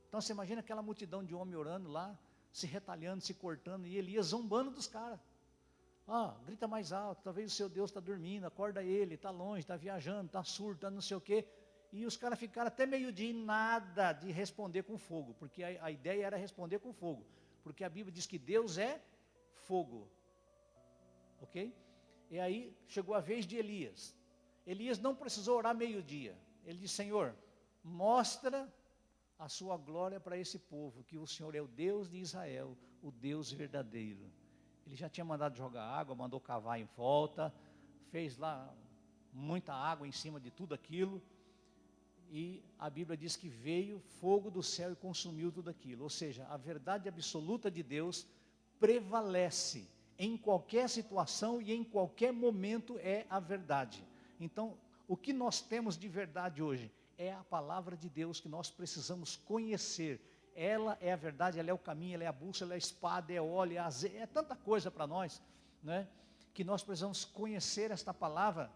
Então você imagina aquela multidão de homens orando lá, se retalhando, se cortando, e Elias zombando dos caras. Grita mais alto, talvez o seu Deus está dormindo, acorda ele, está longe, está viajando, está surdo, está não sei o quê. E os caras ficaram até meio-dia e nada de responder com fogo, porque a ideia era responder com fogo, porque a Bíblia diz que Deus é fogo. Ok? E aí chegou a vez de Elias. Elias não precisou orar meio-dia. Ele disse, Senhor, mostra a sua glória para esse povo, que o Senhor é o Deus de Israel, o Deus verdadeiro. Ele já tinha mandado jogar água, mandou cavar em volta, fez lá muita água em cima de tudo aquilo, e a Bíblia diz que veio fogo do céu e consumiu tudo aquilo. Ou seja, a verdade absoluta de Deus prevalece em qualquer situação e em qualquer momento é a verdade. Então, o que nós temos de verdade hoje é a palavra de Deus que nós precisamos conhecer. Ela é a verdade, ela é o caminho, ela é a bússola, ela é a espada, é óleo, é azeite, é tanta coisa para nós, né? Que nós precisamos conhecer esta palavra,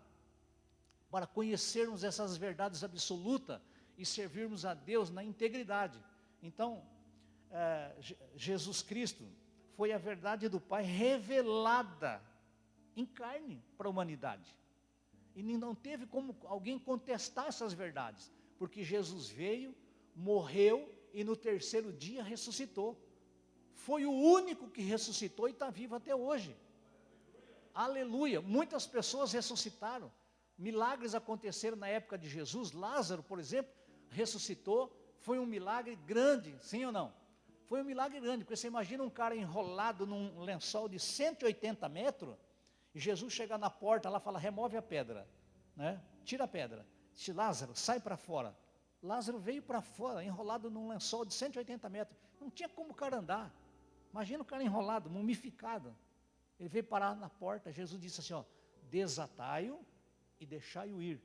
para conhecermos essas verdades absolutas e servirmos a Deus na integridade. Então, Jesus Cristo foi a verdade do Pai revelada em carne para a humanidade. E não teve como alguém contestar essas verdades, porque Jesus veio, morreu, e no terceiro dia ressuscitou. Foi o único que ressuscitou e está vivo até hoje. Aleluia. Muitas pessoas ressuscitaram. Milagres aconteceram na época de Jesus. Lázaro, por exemplo, ressuscitou. Foi um milagre grande, sim ou não? Foi um milagre grande, porque você imagina um cara enrolado num lençol de 180 metros, e Jesus chega na porta lá e fala, remove a pedra, né? Tira a pedra. Diz, Lázaro, sai para fora. Lázaro veio para fora, enrolado num lençol de 180 metros. Não tinha como o cara andar. Imagina o cara enrolado, mumificado. Ele veio parar na porta. Jesus disse assim, ó, desatai-o e deixai-o ir.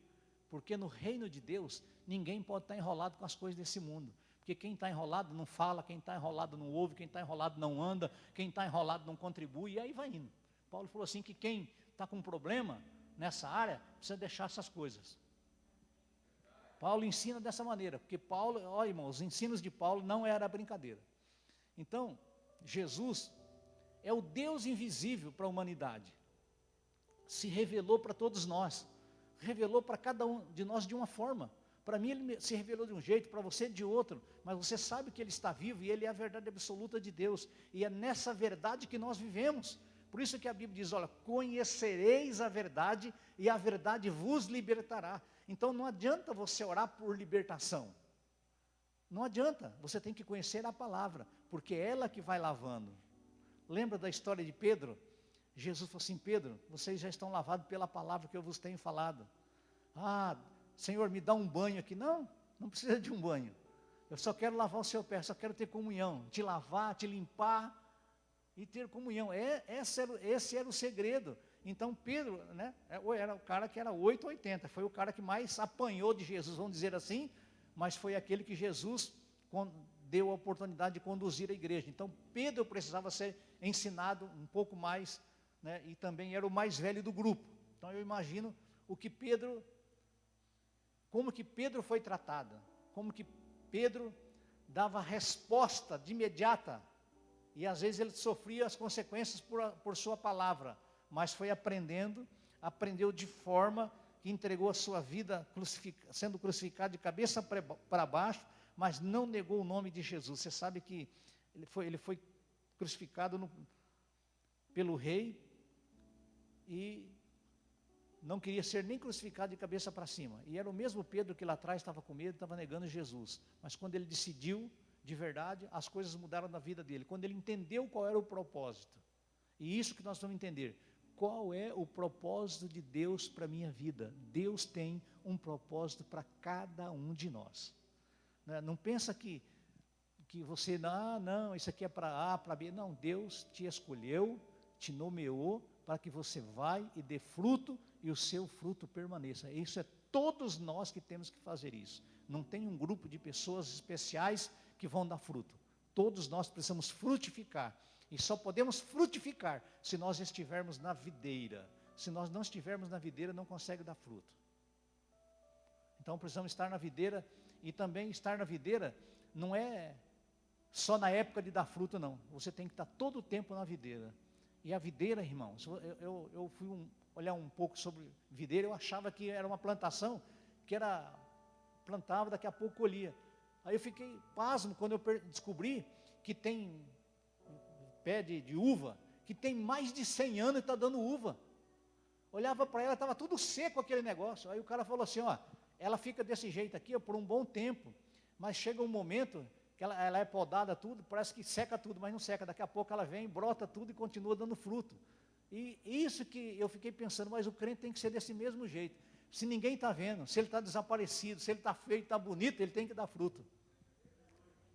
Porque no reino de Deus, ninguém pode estar enrolado com as coisas desse mundo. Porque quem está enrolado não fala, quem está enrolado não ouve, quem está enrolado não anda, quem está enrolado não contribui, e aí vai indo. Paulo falou assim que quem está com problema nessa área, precisa deixar essas coisas. Paulo ensina dessa maneira, porque Paulo, olha irmão, os ensinos de Paulo não era brincadeira. Então, Jesus é o Deus invisível para a humanidade. Se revelou para todos nós, revelou para cada um de nós de uma forma. Para mim ele se revelou de um jeito, para você de outro, mas você sabe que ele está vivo e ele é a verdade absoluta de Deus. E é nessa verdade que nós vivemos. Por isso que a Bíblia diz, olha, conhecereis a verdade e a verdade vos libertará. Então não adianta você orar por libertação. Não adianta, você tem que conhecer a palavra, porque é ela que vai lavando. Lembra da história de Pedro? Jesus falou assim, Pedro, vocês já estão lavados pela palavra que eu vos tenho falado. Ah, Senhor, me dá um banho aqui. Não, não precisa de um banho. Eu só quero lavar o seu pé, só quero ter comunhão, te lavar, te limpar e ter comunhão. Esse era o segredo. Então Pedro, né, era o cara que era 880, foi o cara que mais apanhou de Jesus, vamos dizer assim, mas foi aquele que Jesus deu a oportunidade de conduzir a igreja. Então Pedro precisava ser ensinado um pouco mais, né, e também era o mais velho do grupo. Então eu imagino como que Pedro foi tratado, como que Pedro dava resposta de imediata, e às vezes ele sofria as consequências por sua palavra, mas foi aprendeu de forma que entregou a sua vida sendo crucificado de cabeça para baixo, mas não negou o nome de Jesus. Você sabe que ele foi crucificado pelo rei e não queria ser nem crucificado de cabeça para cima. E era o mesmo Pedro que lá atrás estava com medo, estava negando Jesus. Mas quando ele decidiu, de verdade, as coisas mudaram na vida dele. Quando ele entendeu qual era o propósito. E isso que nós vamos entender. Qual é o propósito de Deus para a minha vida? Deus tem um propósito para cada um de nós. Não pensa que você, não, isso aqui é para A, para B. Não, Deus te escolheu, te nomeou, para que você vai e dê fruto e o seu fruto permaneça. Isso é todos nós que temos que fazer isso. Não tem um grupo de pessoas especiais que vão dar fruto. Todos nós precisamos frutificar. E só podemos frutificar se nós estivermos na videira. Se nós não estivermos na videira, não consegue dar fruto. Então precisamos estar na videira. E também estar na videira não é só na época de dar fruto, não. Você tem que estar todo o tempo na videira. E a videira, irmãos, eu fui olhar um pouco sobre videira, eu achava que era uma plantação, que plantava, daqui a pouco colhia. Aí eu fiquei pasmo quando eu descobri que tem pé de uva, que tem mais de 100 anos e está dando uva. Olhava para ela, estava tudo seco aquele negócio. Aí o cara falou assim, ó, ela fica desse jeito aqui, ó, por um bom tempo, mas chega um momento que ela é podada tudo, parece que seca tudo, mas não seca. Daqui a pouco ela vem, brota tudo e continua dando fruto. E isso que eu fiquei pensando, mas o crente tem que ser desse mesmo jeito. Se ninguém está vendo, se ele está desaparecido, se ele está feio, está bonito, ele tem que dar fruto.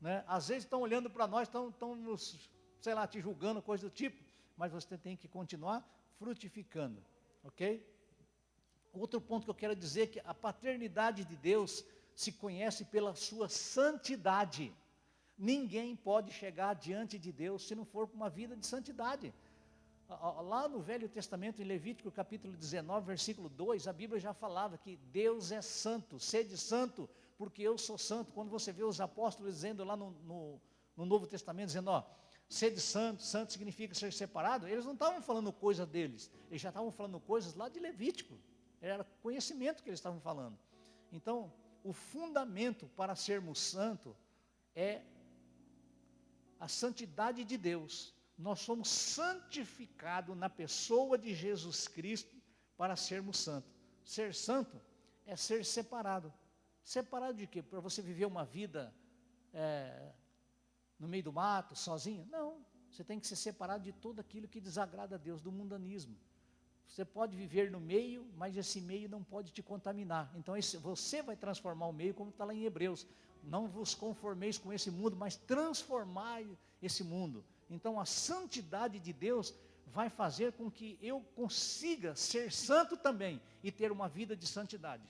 Né? Às vezes estão olhando para nós, estão nos, sei lá, te julgando, coisa do tipo, mas você tem que continuar frutificando, ok? Outro ponto que eu quero dizer é que a paternidade de Deus se conhece pela sua santidade. Ninguém pode chegar diante de Deus se não for com uma vida de santidade. Lá no Velho Testamento, em Levítico capítulo 19, versículo 2, a Bíblia já falava que Deus é santo, sede santo, porque eu sou santo. Quando você vê os apóstolos dizendo lá no Novo Testamento, dizendo, ó, sede santo, santo significa ser separado, eles não estavam falando coisas deles, eles já estavam falando coisas lá de Levítico, era conhecimento que eles estavam falando. Então, o fundamento para sermos santos é a santidade de Deus. Nós somos santificados na pessoa de Jesus Cristo para sermos santos. Ser santo é ser separado. Separado de quê? Para você viver uma vida no meio do mato, sozinho? Não, você tem que ser separado de tudo aquilo que desagrada a Deus, do mundanismo. Você pode viver no meio, mas esse meio não pode te contaminar. Então você vai transformar o meio, como está lá em Hebreus. Não vos conformeis com esse mundo, mas transformai esse mundo. Então a santidade de Deus vai fazer com que eu consiga ser santo também e ter uma vida de santidade.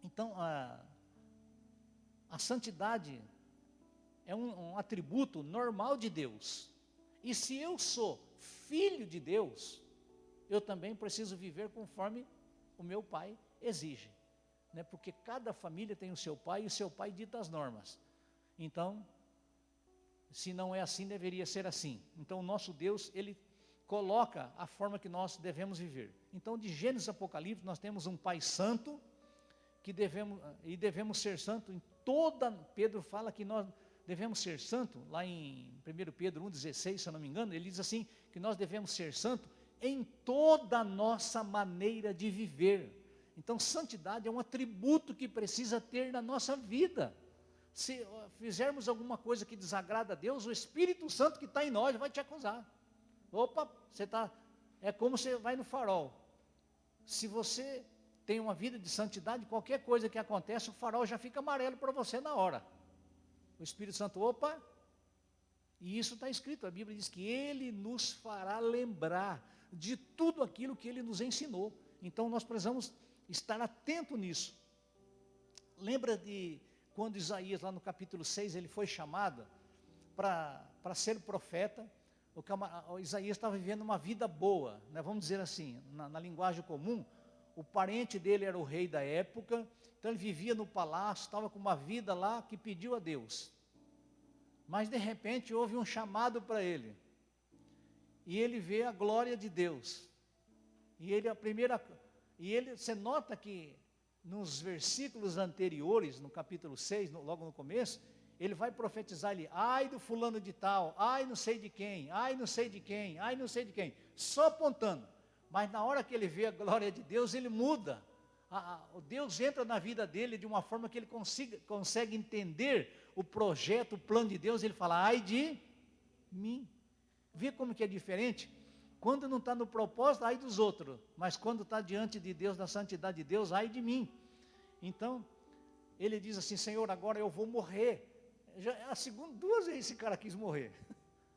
Então a santidade é um atributo normal de Deus. E se eu sou filho de Deus, eu também preciso viver conforme o meu pai exige, né? Porque cada família tem o seu pai e o seu pai dita as normas. Então, se não é assim, deveria ser assim. Então o nosso Deus, Ele coloca a forma que nós devemos viver. Então de Gênesis a Apocalipse nós temos um Pai Santo, que devemos ser santo em toda. Pedro fala que nós devemos ser santo, lá em 1 Pedro 1,16, se eu não me engano, ele diz assim, que nós devemos ser santo em toda a nossa maneira de viver. Então santidade é um atributo que precisa ter na nossa vida. Se fizermos alguma coisa que desagrada a Deus, o Espírito Santo que está em nós vai te acusar. Opa, é como você vai no farol. Se você tem uma vida de santidade, qualquer coisa que acontece, o farol já fica amarelo para você na hora. O Espírito Santo, opa, e isso está escrito, a Bíblia diz que Ele nos fará lembrar de tudo aquilo que Ele nos ensinou. Então nós precisamos estar atento nisso. Lembra de quando Isaías, lá no capítulo 6, ele foi chamado para ser profeta. O Isaías estava vivendo uma vida boa, né? Vamos dizer assim, na linguagem comum. O parente dele era o rei da época, então ele vivia no palácio, estava com uma vida lá que pediu a Deus. Mas de repente houve um chamado para ele, e ele vê a glória de Deus. Você nota que nos versículos anteriores, no capítulo 6, logo no começo, ele vai profetizar ali, ai do fulano de tal, ai não sei de quem, ai não sei de quem, ai não sei de quem, só apontando. Mas na hora que ele vê a glória de Deus, ele muda. O Deus entra na vida dele de uma forma que ele consegue entender o projeto, o plano de Deus. Ele fala, ai de mim. Vê como que é diferente? Quando não está no propósito, ai dos outros. Mas quando está diante de Deus, da santidade de Deus, ai de mim. Então, ele diz assim, Senhor, agora eu vou morrer. Duas vezes esse cara quis morrer.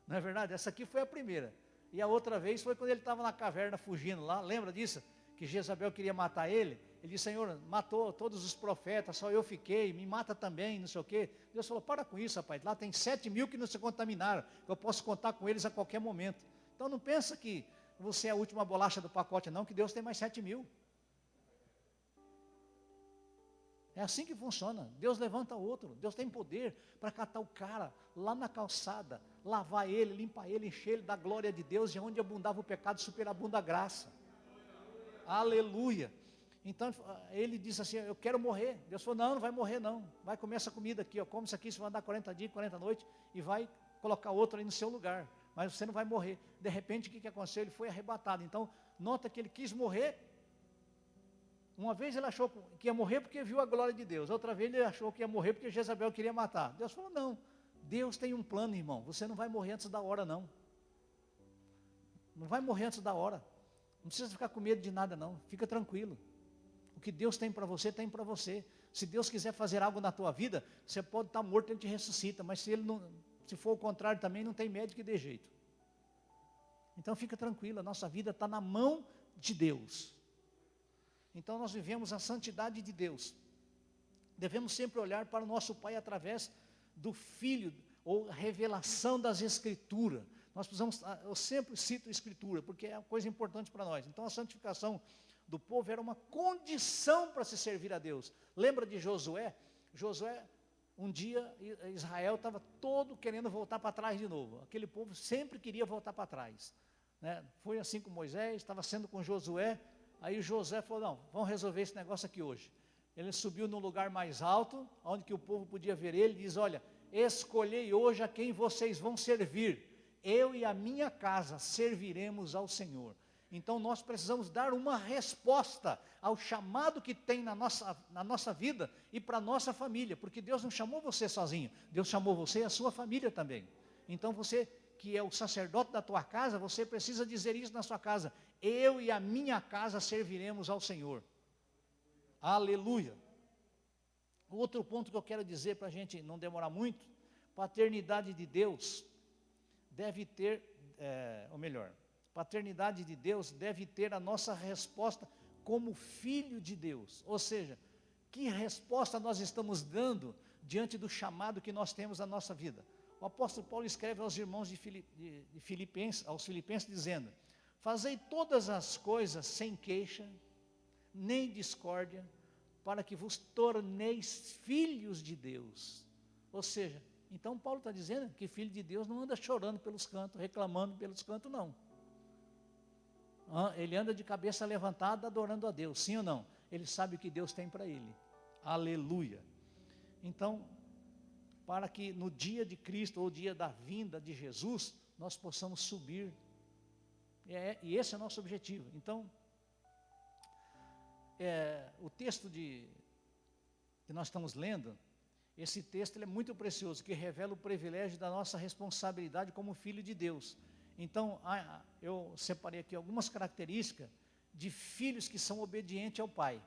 Não é verdade? Essa aqui foi a primeira. E a outra vez foi quando ele estava na caverna fugindo lá, lembra disso? Que Jezabel queria matar ele. Ele disse, Senhor, matou todos os profetas, só eu fiquei, me mata também, não sei o quê. Deus falou, para com isso, rapaz, lá tem 7.000 que não se contaminaram, eu posso contar com eles a qualquer momento. Então não pensa que você é a última bolacha do pacote não, que Deus tem mais 7.000. É assim que funciona. Deus levanta outro. Deus tem poder para catar o cara lá na calçada, lavar ele, limpar ele, encher ele da glória de Deus, e onde abundava o pecado, superabunda a graça. Aleluia. Então ele disse assim, eu quero morrer. Deus falou, não vai morrer não. Vai comer essa comida aqui, ó, come isso aqui, você vai andar 40 dias, 40 noites, e vai colocar outro aí no seu lugar. Mas você não vai morrer. De repente, o que aconteceu? Ele foi arrebatado. Então, nota que ele quis morrer. Uma vez ele achou que ia morrer porque viu a glória de Deus. Outra vez ele achou que ia morrer porque Jezabel queria matar. Deus falou, não. Deus tem um plano, irmão. Você não vai morrer antes da hora, não. Não vai morrer antes da hora. Não precisa ficar com medo de nada, não. Fica tranquilo. O que Deus tem para você, tem para você. Se Deus quiser fazer algo na tua vida, você pode estar morto, Ele te ressuscita. Mas se for o contrário também, não tem médico que dê jeito. Então fica tranquilo, a nossa vida está na mão de Deus. Então nós vivemos a santidade de Deus. Devemos sempre olhar para o nosso Pai através do Filho, ou a revelação das Escrituras. Nós precisamos, eu sempre cito a Escritura, porque é uma coisa importante para nós. Então a santificação do povo era uma condição para se servir a Deus. Lembra de Josué? Josué, um dia Israel estava todo querendo voltar para trás de novo. Aquele povo sempre queria voltar para trás, né? Foi assim com Moisés, estava sendo com Josué. Aí Josué falou, não, vamos resolver esse negócio aqui hoje. Ele subiu no lugar mais alto, onde que o povo podia ver ele, e diz, olha, escolhei hoje a quem vocês vão servir. Eu e a minha casa serviremos ao Senhor. Então nós precisamos dar uma resposta ao chamado que tem na nossa vida e para a nossa família. Porque Deus não chamou você sozinho, Deus chamou você e a sua família também. Então você que é o sacerdote da tua casa, você precisa dizer isso na sua casa: eu e a minha casa serviremos ao Senhor. Aleluia. Outro ponto que eu quero dizer para a gente não demorar muito: paternidade de Deus deve ter, paternidade de Deus deve ter a nossa resposta como filho de Deus. Ou seja, que resposta nós estamos dando diante do chamado que nós temos na nossa vida? O apóstolo Paulo escreve aos irmãos aos Filipenses dizendo: fazei todas as coisas sem queixa, nem discórdia, para que vos torneis filhos de Deus. Ou seja, então Paulo está dizendo que filho de Deus não anda chorando pelos cantos, reclamando pelos cantos, não. Ele anda de cabeça levantada adorando a Deus, sim ou não? Ele sabe o que Deus tem para ele. Aleluia. Então, para que no dia de Cristo, ou dia da vinda de Jesus, nós possamos subir. E esse é o nosso objetivo. Então, o texto que nós estamos lendo, esse texto ele é muito precioso, que revela o privilégio da nossa responsabilidade como filho de Deus. Então, eu separei aqui algumas características de filhos que são obedientes ao Pai.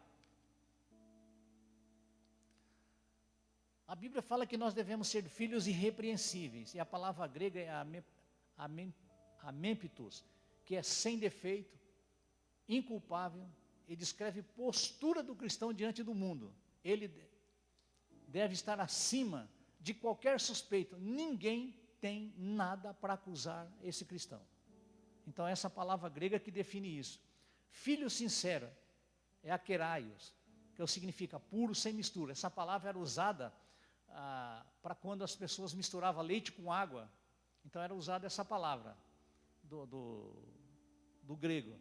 A Bíblia fala que nós devemos ser filhos irrepreensíveis, e a palavra grega é amempitos, que é sem defeito, inculpável, e descreve postura do cristão diante do mundo. Ele deve estar acima de qualquer suspeito. Ninguém tem nada para acusar esse cristão. Então essa palavra grega que define isso. Filho sincero é akeraios, que significa puro, sem mistura. Essa palavra era usada para quando as pessoas misturavam leite com água. Então era usada essa palavra do grego.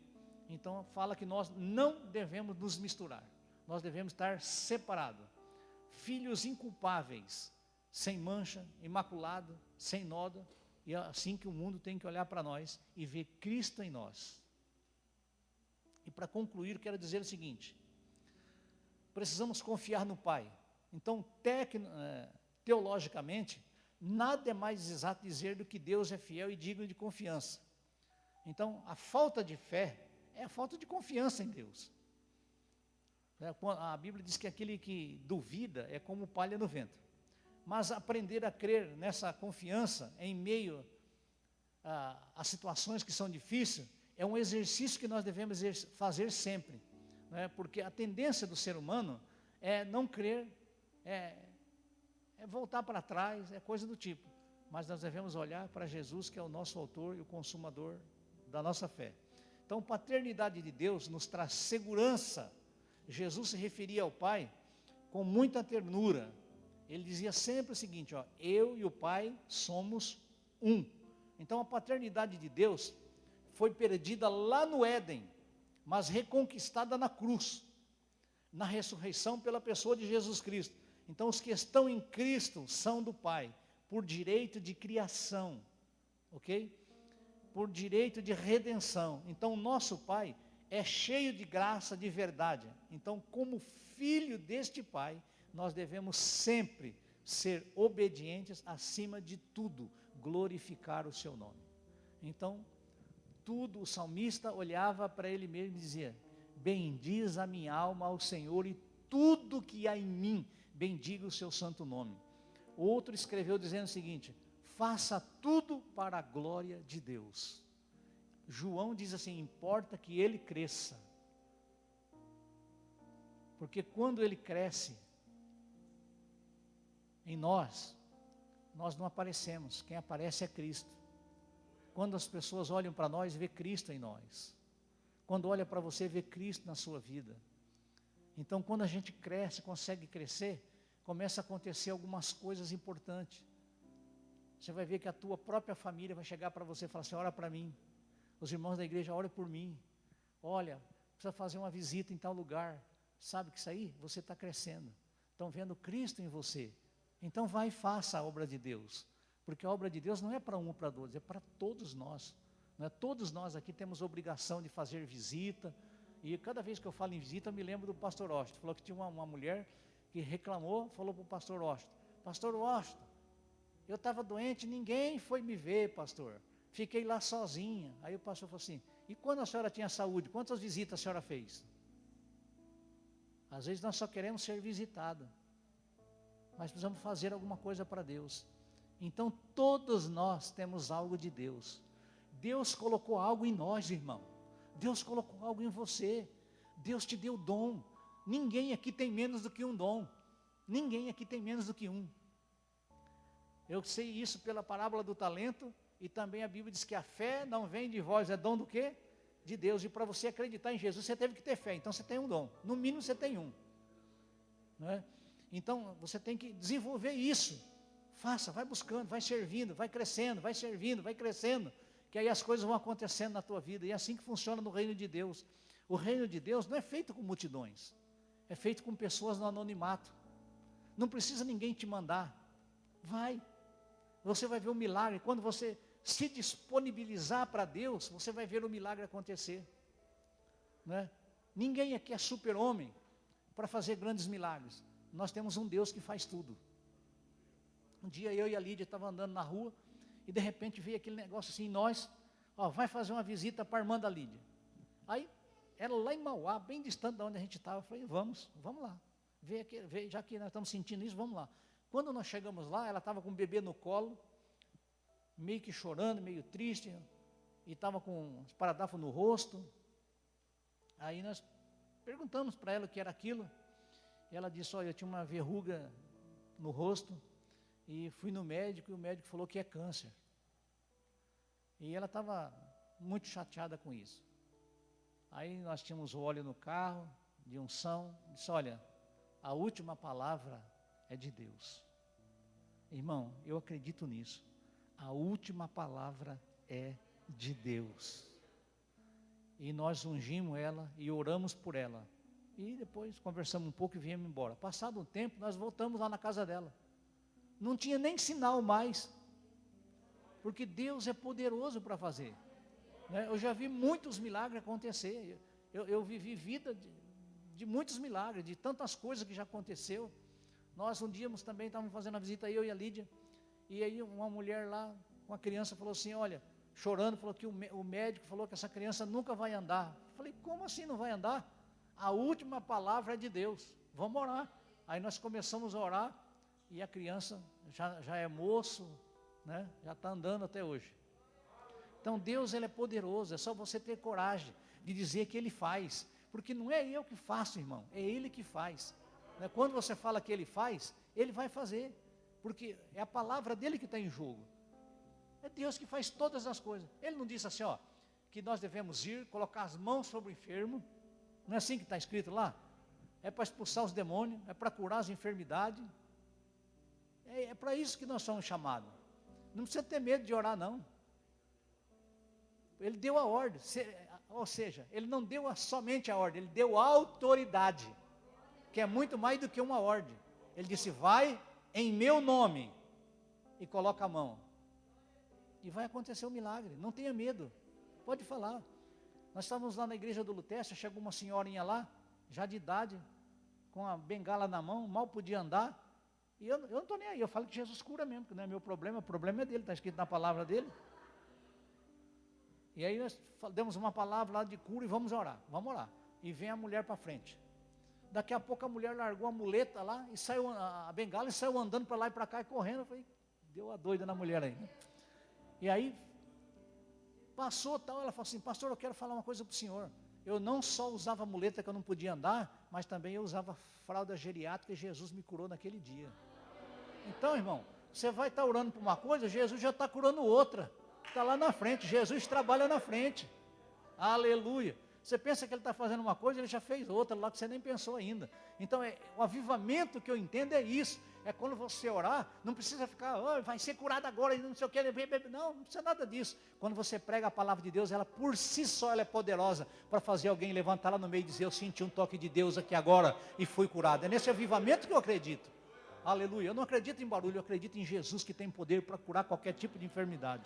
Então fala que nós não devemos nos misturar, nós devemos estar separados. Filhos inculpáveis, sem mancha, imaculado, sem nódoa, e é assim que o mundo tem que olhar para nós e ver Cristo em nós. E para concluir, quero dizer o seguinte: precisamos confiar no Pai. Então, teologicamente, nada é mais exato dizer do que Deus é fiel e digno de confiança. Então, a falta de fé é a falta de confiança em Deus. A Bíblia diz que aquele que duvida é como palha no vento. Mas aprender a crer nessa confiança em meio a situações que são difíceis é um exercício que nós devemos fazer sempre, né? Porque a tendência do ser humano é não crer, é voltar para trás, é coisa do tipo. Mas nós devemos olhar para Jesus, que é o nosso autor e o consumador da nossa fé. Então, paternidade de Deus nos traz segurança. Jesus se referia ao Pai com muita ternura. Ele dizia sempre o seguinte: eu e o Pai somos um. Então a paternidade de Deus foi perdida lá no Éden, mas reconquistada na cruz, na ressurreição pela pessoa de Jesus Cristo. Então os que estão em Cristo são do Pai, por direito de criação, ok? Por direito de redenção. Então o nosso Pai é cheio de graça, de verdade. Então, como filho deste Pai, nós devemos sempre ser obedientes, acima de tudo, glorificar o seu nome. Então, o salmista olhava para ele mesmo e dizia: bendiz a minha alma ao Senhor, e tudo que há em mim, bendiga o seu santo nome. Outro escreveu dizendo o seguinte: faça tudo para a glória de Deus. João diz assim: importa que ele cresça, porque quando ele cresce em nós não aparecemos, quem aparece é Cristo. Quando as pessoas olham para nós, vê Cristo em nós. Quando olha para você, vê Cristo na sua vida. Então quando a gente cresce, consegue crescer, começa a acontecer algumas coisas importantes. Você vai ver que a tua própria família vai chegar para você e falar assim: ora para mim. Os irmãos da igreja, ora por mim. Olha, precisa fazer uma visita em tal lugar. Sabe que isso aí, você está crescendo. Estão vendo Cristo em você. Então vai e faça a obra de Deus. Porque a obra de Deus não é para um ou para dois, é para todos nós. Não é? Todos nós aqui temos obrigação de fazer visita. E cada vez que eu falo em visita, eu me lembro do pastor Washington. Falou que tinha uma mulher que reclamou, falou para o pastor Washington: pastor Washington, Eu estava doente, ninguém foi me ver, pastor. Fiquei lá sozinha. Aí o pastor falou assim, e quando a senhora tinha saúde, quantas visitas a senhora fez? Às vezes nós só queremos ser visitados, mas precisamos fazer alguma coisa para Deus. Então todos nós temos algo de Deus. Deus colocou algo em nós, irmão. Deus colocou algo em você. Deus te deu dom. Ninguém aqui tem menos do que um dom. Ninguém aqui tem menos do que um. Eu sei isso pela parábola do talento, e também a Bíblia diz que a fé não vem de vós, é dom do quê? De Deus. E para você acreditar em Jesus, você teve que ter fé. Então você tem um dom. No mínimo você tem um. Não é? Então você tem que desenvolver isso. Faça, vai buscando, vai servindo, vai crescendo, vai servindo, vai crescendo. Que aí as coisas vão acontecendo na tua vida. E é assim que funciona no reino de Deus. O reino de Deus não é feito com multidões. É feito com pessoas no anonimato. Não precisa ninguém te mandar. Vai. Você vai ver o milagre. Quando você se disponibilizar para Deus, você vai ver o milagre acontecer. Né? Ninguém aqui é super-homem para fazer grandes milagres. Nós temos um Deus que faz tudo. Um dia eu e a Lídia estavam andando na rua, e de repente veio aquele negócio assim, nós, vai fazer uma visita para a irmã da Lídia. Aí, era lá em Mauá, bem distante de onde a gente estava. Eu falei, vamos lá. Já que nós estamos sentindo isso, vamos lá. Quando nós chegamos lá, ela estava com o bebê no colo, meio que chorando, meio triste, e estava com esparadrapo no rosto. Aí nós perguntamos para ela o que era aquilo, e ela disse, olha, eu tinha uma verruga no rosto, e fui no médico, e o médico falou que é câncer. E ela estava muito chateada com isso. Aí nós tínhamos o óleo no carro, de unção, disse, olha, a última palavra é de Deus. Irmão, eu acredito nisso. A última palavra é de Deus. E nós ungimos ela e oramos por ela. E depois conversamos um pouco e viemos embora. Passado um tempo, nós voltamos lá na casa dela. Não tinha nem sinal mais. Porque Deus é poderoso para fazer. Né? Eu já vi muitos milagres acontecer. Eu vivi vida de muitos milagres, de tantas coisas que já aconteceu. Nós um dia também estávamos fazendo a visita, eu e a Lídia, e aí uma mulher lá, uma criança, falou assim, olha, chorando, falou que o médico falou que essa criança nunca vai andar. Eu falei, como assim não vai andar? A última palavra é de Deus, vamos orar. Aí nós começamos a orar, e a criança já é moço, né? Já está andando até hoje. Então Deus, Ele é poderoso, é só você ter coragem de dizer que Ele faz, porque não é eu que faço, irmão, é Ele que faz. Quando você fala que Ele faz, Ele vai fazer, porque é a palavra dEle que está em jogo. É Deus que faz todas as coisas. Ele não disse assim, que nós devemos ir, colocar as mãos sobre o enfermo, não é assim que está escrito lá? É para expulsar os demônios, é para curar as enfermidades, é para isso que nós somos chamados. Não precisa ter medo de orar, não. Ele deu a ordem, ou seja, Ele não deu somente a ordem, Ele deu a autoridade, que é muito mais do que uma ordem. Ele disse, vai em meu nome, e coloca a mão, e vai acontecer um milagre, não tenha medo, pode falar. Nós estávamos lá na igreja do Lutécio, chegou uma senhorinha lá, já de idade, com a bengala na mão, mal podia andar, e eu não estou nem aí, eu falo que Jesus cura mesmo, que não é meu problema, o problema é dele, está escrito na palavra dele. E aí nós demos uma palavra lá de cura e vamos orar, e vem a mulher para frente. Daqui a pouco a mulher largou a muleta lá, e saiu a bengala, e saiu andando para lá e para cá, e correndo. Eu falei, deu a doida na mulher aí, né? E aí, passou tal, ela falou assim, pastor, eu quero falar uma coisa para o senhor. Eu não só usava muleta que eu não podia andar, mas também eu usava fralda geriátrica, e Jesus me curou naquele dia. Então, irmão, você vai estar orando por uma coisa, Jesus já está curando outra. Está lá na frente, Jesus trabalha na frente. Aleluia. Você pensa que Ele está fazendo uma coisa, Ele já fez outra lá que você nem pensou ainda. Então, o avivamento que eu entendo é isso. É quando você orar, não precisa ficar, vai ser curado agora, não sei o que, não precisa nada disso. Quando você prega a palavra de Deus, ela por si só ela é poderosa para fazer alguém levantar lá no meio e dizer, eu senti um toque de Deus aqui agora e fui curado. É nesse avivamento que eu acredito. Aleluia. Eu não acredito em barulho, eu acredito em Jesus que tem poder para curar qualquer tipo de enfermidade.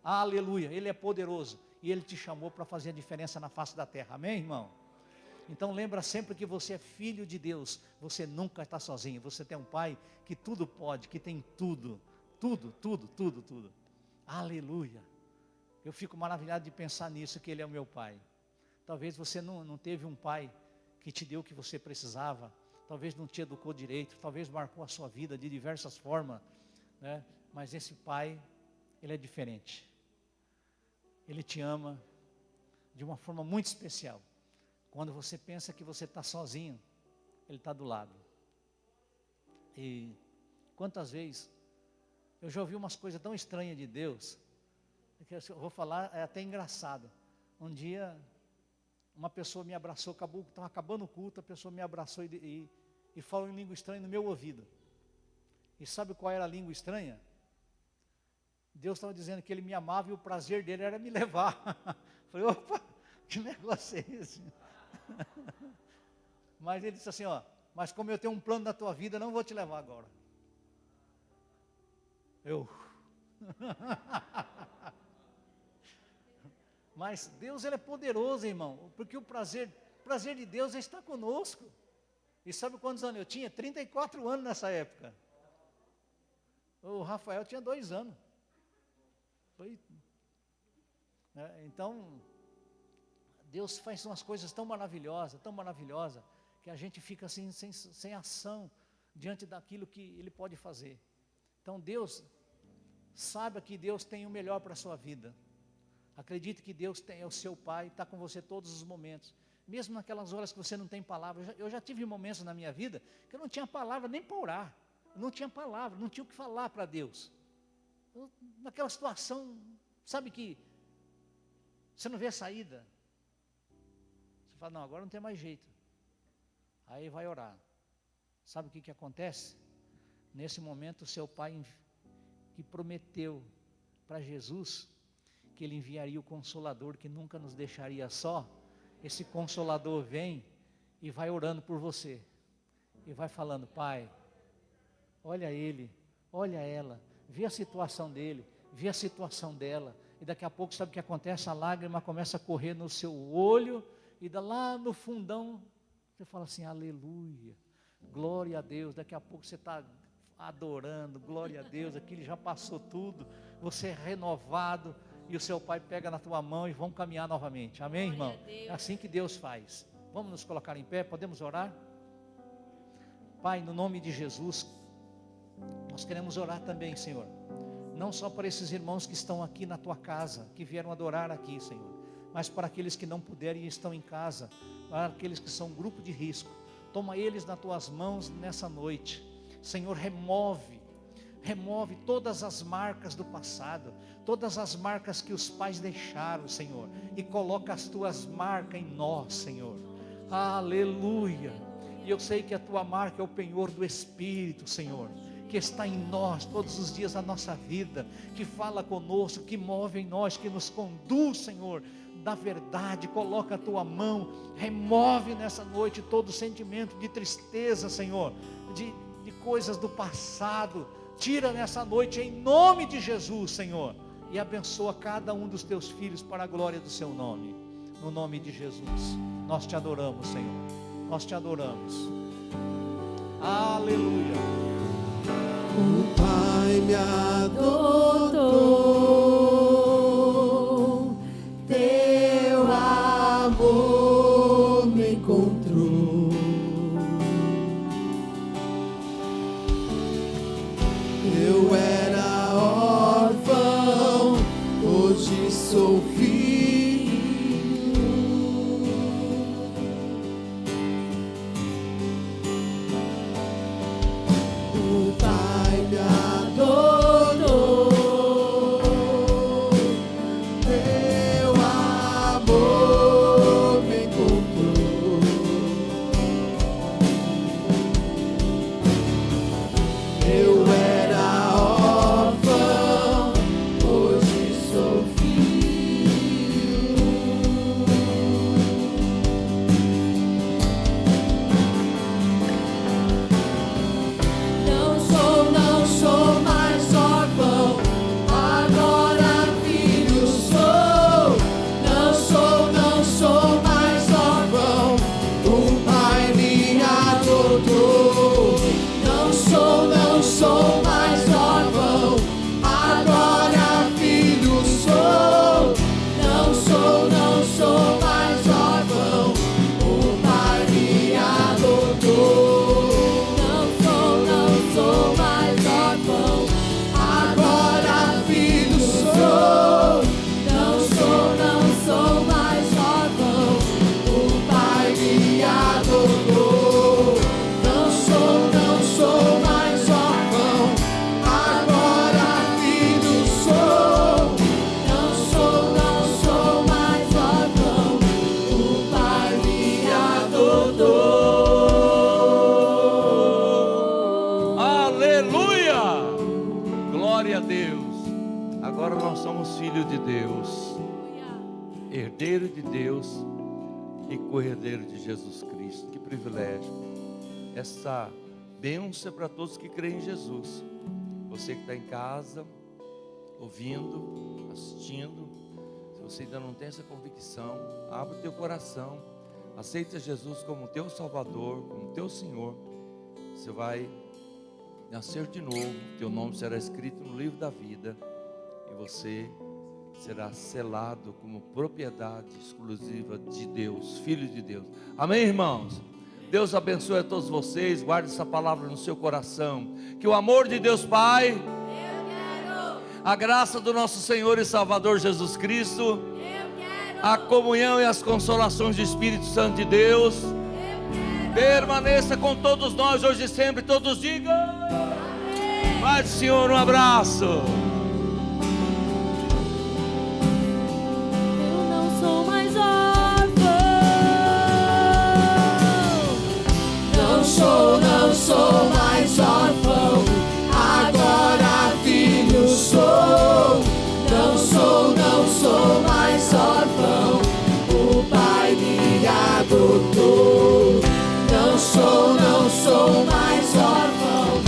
Aleluia. Ele é poderoso e Ele te chamou para fazer a diferença na face da terra. Amém, irmão? Então lembra sempre que você é filho de Deus, você nunca está sozinho, você tem um Pai que tudo pode, que tem tudo tudo, tudo, tudo, tudo. Aleluia. Eu fico maravilhado de pensar nisso, que Ele é o meu Pai. Talvez você não teve um pai que te deu o que você precisava, talvez não te educou direito, talvez marcou a sua vida de diversas formas, né? Mas esse Pai, Ele é diferente. Ele te ama de uma forma muito especial. Quando você pensa que você está sozinho, Ele está do lado. E quantas vezes eu já ouvi umas coisas tão estranhas de Deus, que eu vou falar, é até engraçado. Um dia, uma pessoa me abraçou, estava acabando o culto, a pessoa me abraçou e falou em língua estranha no meu ouvido. E sabe qual era a língua estranha? Deus estava dizendo que Ele me amava e o prazer dele era me levar. Falei, opa, que negócio é esse? Mas Ele disse assim, ó, mas como eu tenho um plano na tua vida, não vou te levar agora. Mas Deus, Ele é poderoso, irmão, porque o prazer de Deus está conosco. E sabe quantos anos eu tinha? 34 anos nessa época. O Rafael tinha 2 anos. Então, Deus faz umas coisas tão maravilhosas, que a gente fica assim, sem ação, diante daquilo que Ele pode fazer. Então Deus, saiba que Deus tem o melhor para a sua vida. Acredite que Deus é o seu Pai, está com você todos os momentos. Mesmo naquelas horas que você não tem palavra. Eu já tive momentos na minha vida que eu não tinha palavra nem para orar. Eu não tinha palavra, não tinha o que falar para Deus. Naquela situação, sabe que você não vê a saída. Você fala, não, agora não tem mais jeito. Aí vai orar. Sabe o que acontece? Nesse momento o seu Pai que prometeu para Jesus que Ele enviaria o Consolador que nunca nos deixaria só. Esse Consolador vem e vai orando por você. E vai falando, Pai, olha ele, olha ela, vê a situação dele, vê a situação dela. E daqui a pouco, sabe o que acontece? A lágrima começa a correr no seu olho, e lá no fundão, você fala assim, aleluia, glória a Deus. Daqui a pouco você está adorando, glória a Deus, aquilo já passou tudo, você é renovado, e o seu Pai pega na tua mão e vão caminhar novamente. Amém, irmão? É assim que Deus faz. Vamos nos colocar em pé, podemos orar? Pai, no nome de Jesus, nós queremos orar também, Senhor, não só para esses irmãos que estão aqui na tua casa, que vieram adorar aqui, Senhor, mas para aqueles que não puderem e estão em casa, para aqueles que são grupo de risco. Toma eles nas tuas mãos nessa noite, Senhor. Remove todas as marcas do passado, todas as marcas que os pais deixaram, Senhor, e coloca as tuas marcas em nós, Senhor. Aleluia. E eu sei que a tua marca é o penhor do Espírito, Senhor, que está em nós todos os dias da nossa vida, que fala conosco, que move em nós, que nos conduz, Senhor, da verdade. Coloca a tua mão, remove nessa noite todo sentimento de tristeza, Senhor, de coisas do passado. Tira nessa noite em nome de Jesus, Senhor, e abençoa cada um dos teus filhos para a glória do seu nome. No nome de Jesus, nós te adoramos, Senhor, nós te adoramos. Aleluia. O Pai me adotou, teu amor me encontrou. Eu era órfão, hoje sou filho. O Pai me adotou, teu amor me encontrou. Deus, herdeiro de Deus e co-herdeiro de Jesus Cristo. Que privilégio. Essa bênção é para todos que creem em Jesus. Você que está em casa, ouvindo, assistindo, se você ainda não tem essa convicção, abre o teu coração, aceita Jesus como teu Salvador, como teu Senhor. Você vai nascer de novo, teu nome será escrito no livro da vida e você será selado como propriedade exclusiva de Deus, filho de Deus. Amém, irmãos? Deus abençoe a todos vocês, guarde essa palavra no seu coração, que o amor de Deus Pai, a graça do nosso Senhor e Salvador Jesus Cristo, a comunhão e as consolações do Espírito Santo de Deus permaneça com todos nós hoje e sempre. Todos digam amém. Pai do Senhor, um abraço. Eu não sou mais órfão, não sou mais órfão, agora filho sou. Não sou mais órfão, o Pai me adotou. Não sou mais órfão,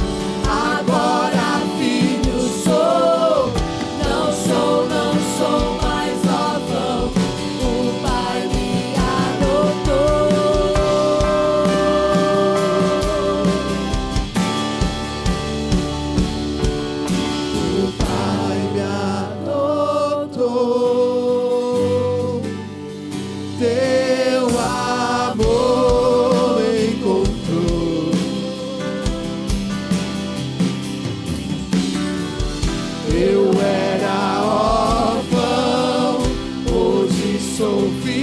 agora filho sou. Não sou mais órfão, o Pai me adotou. O Pai me adotou. Teu amor me encontrou. Eu era órfão, hoje sou filho.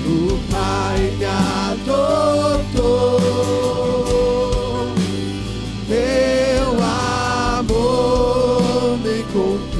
O Pai me adotou. Teu amor me encontrou.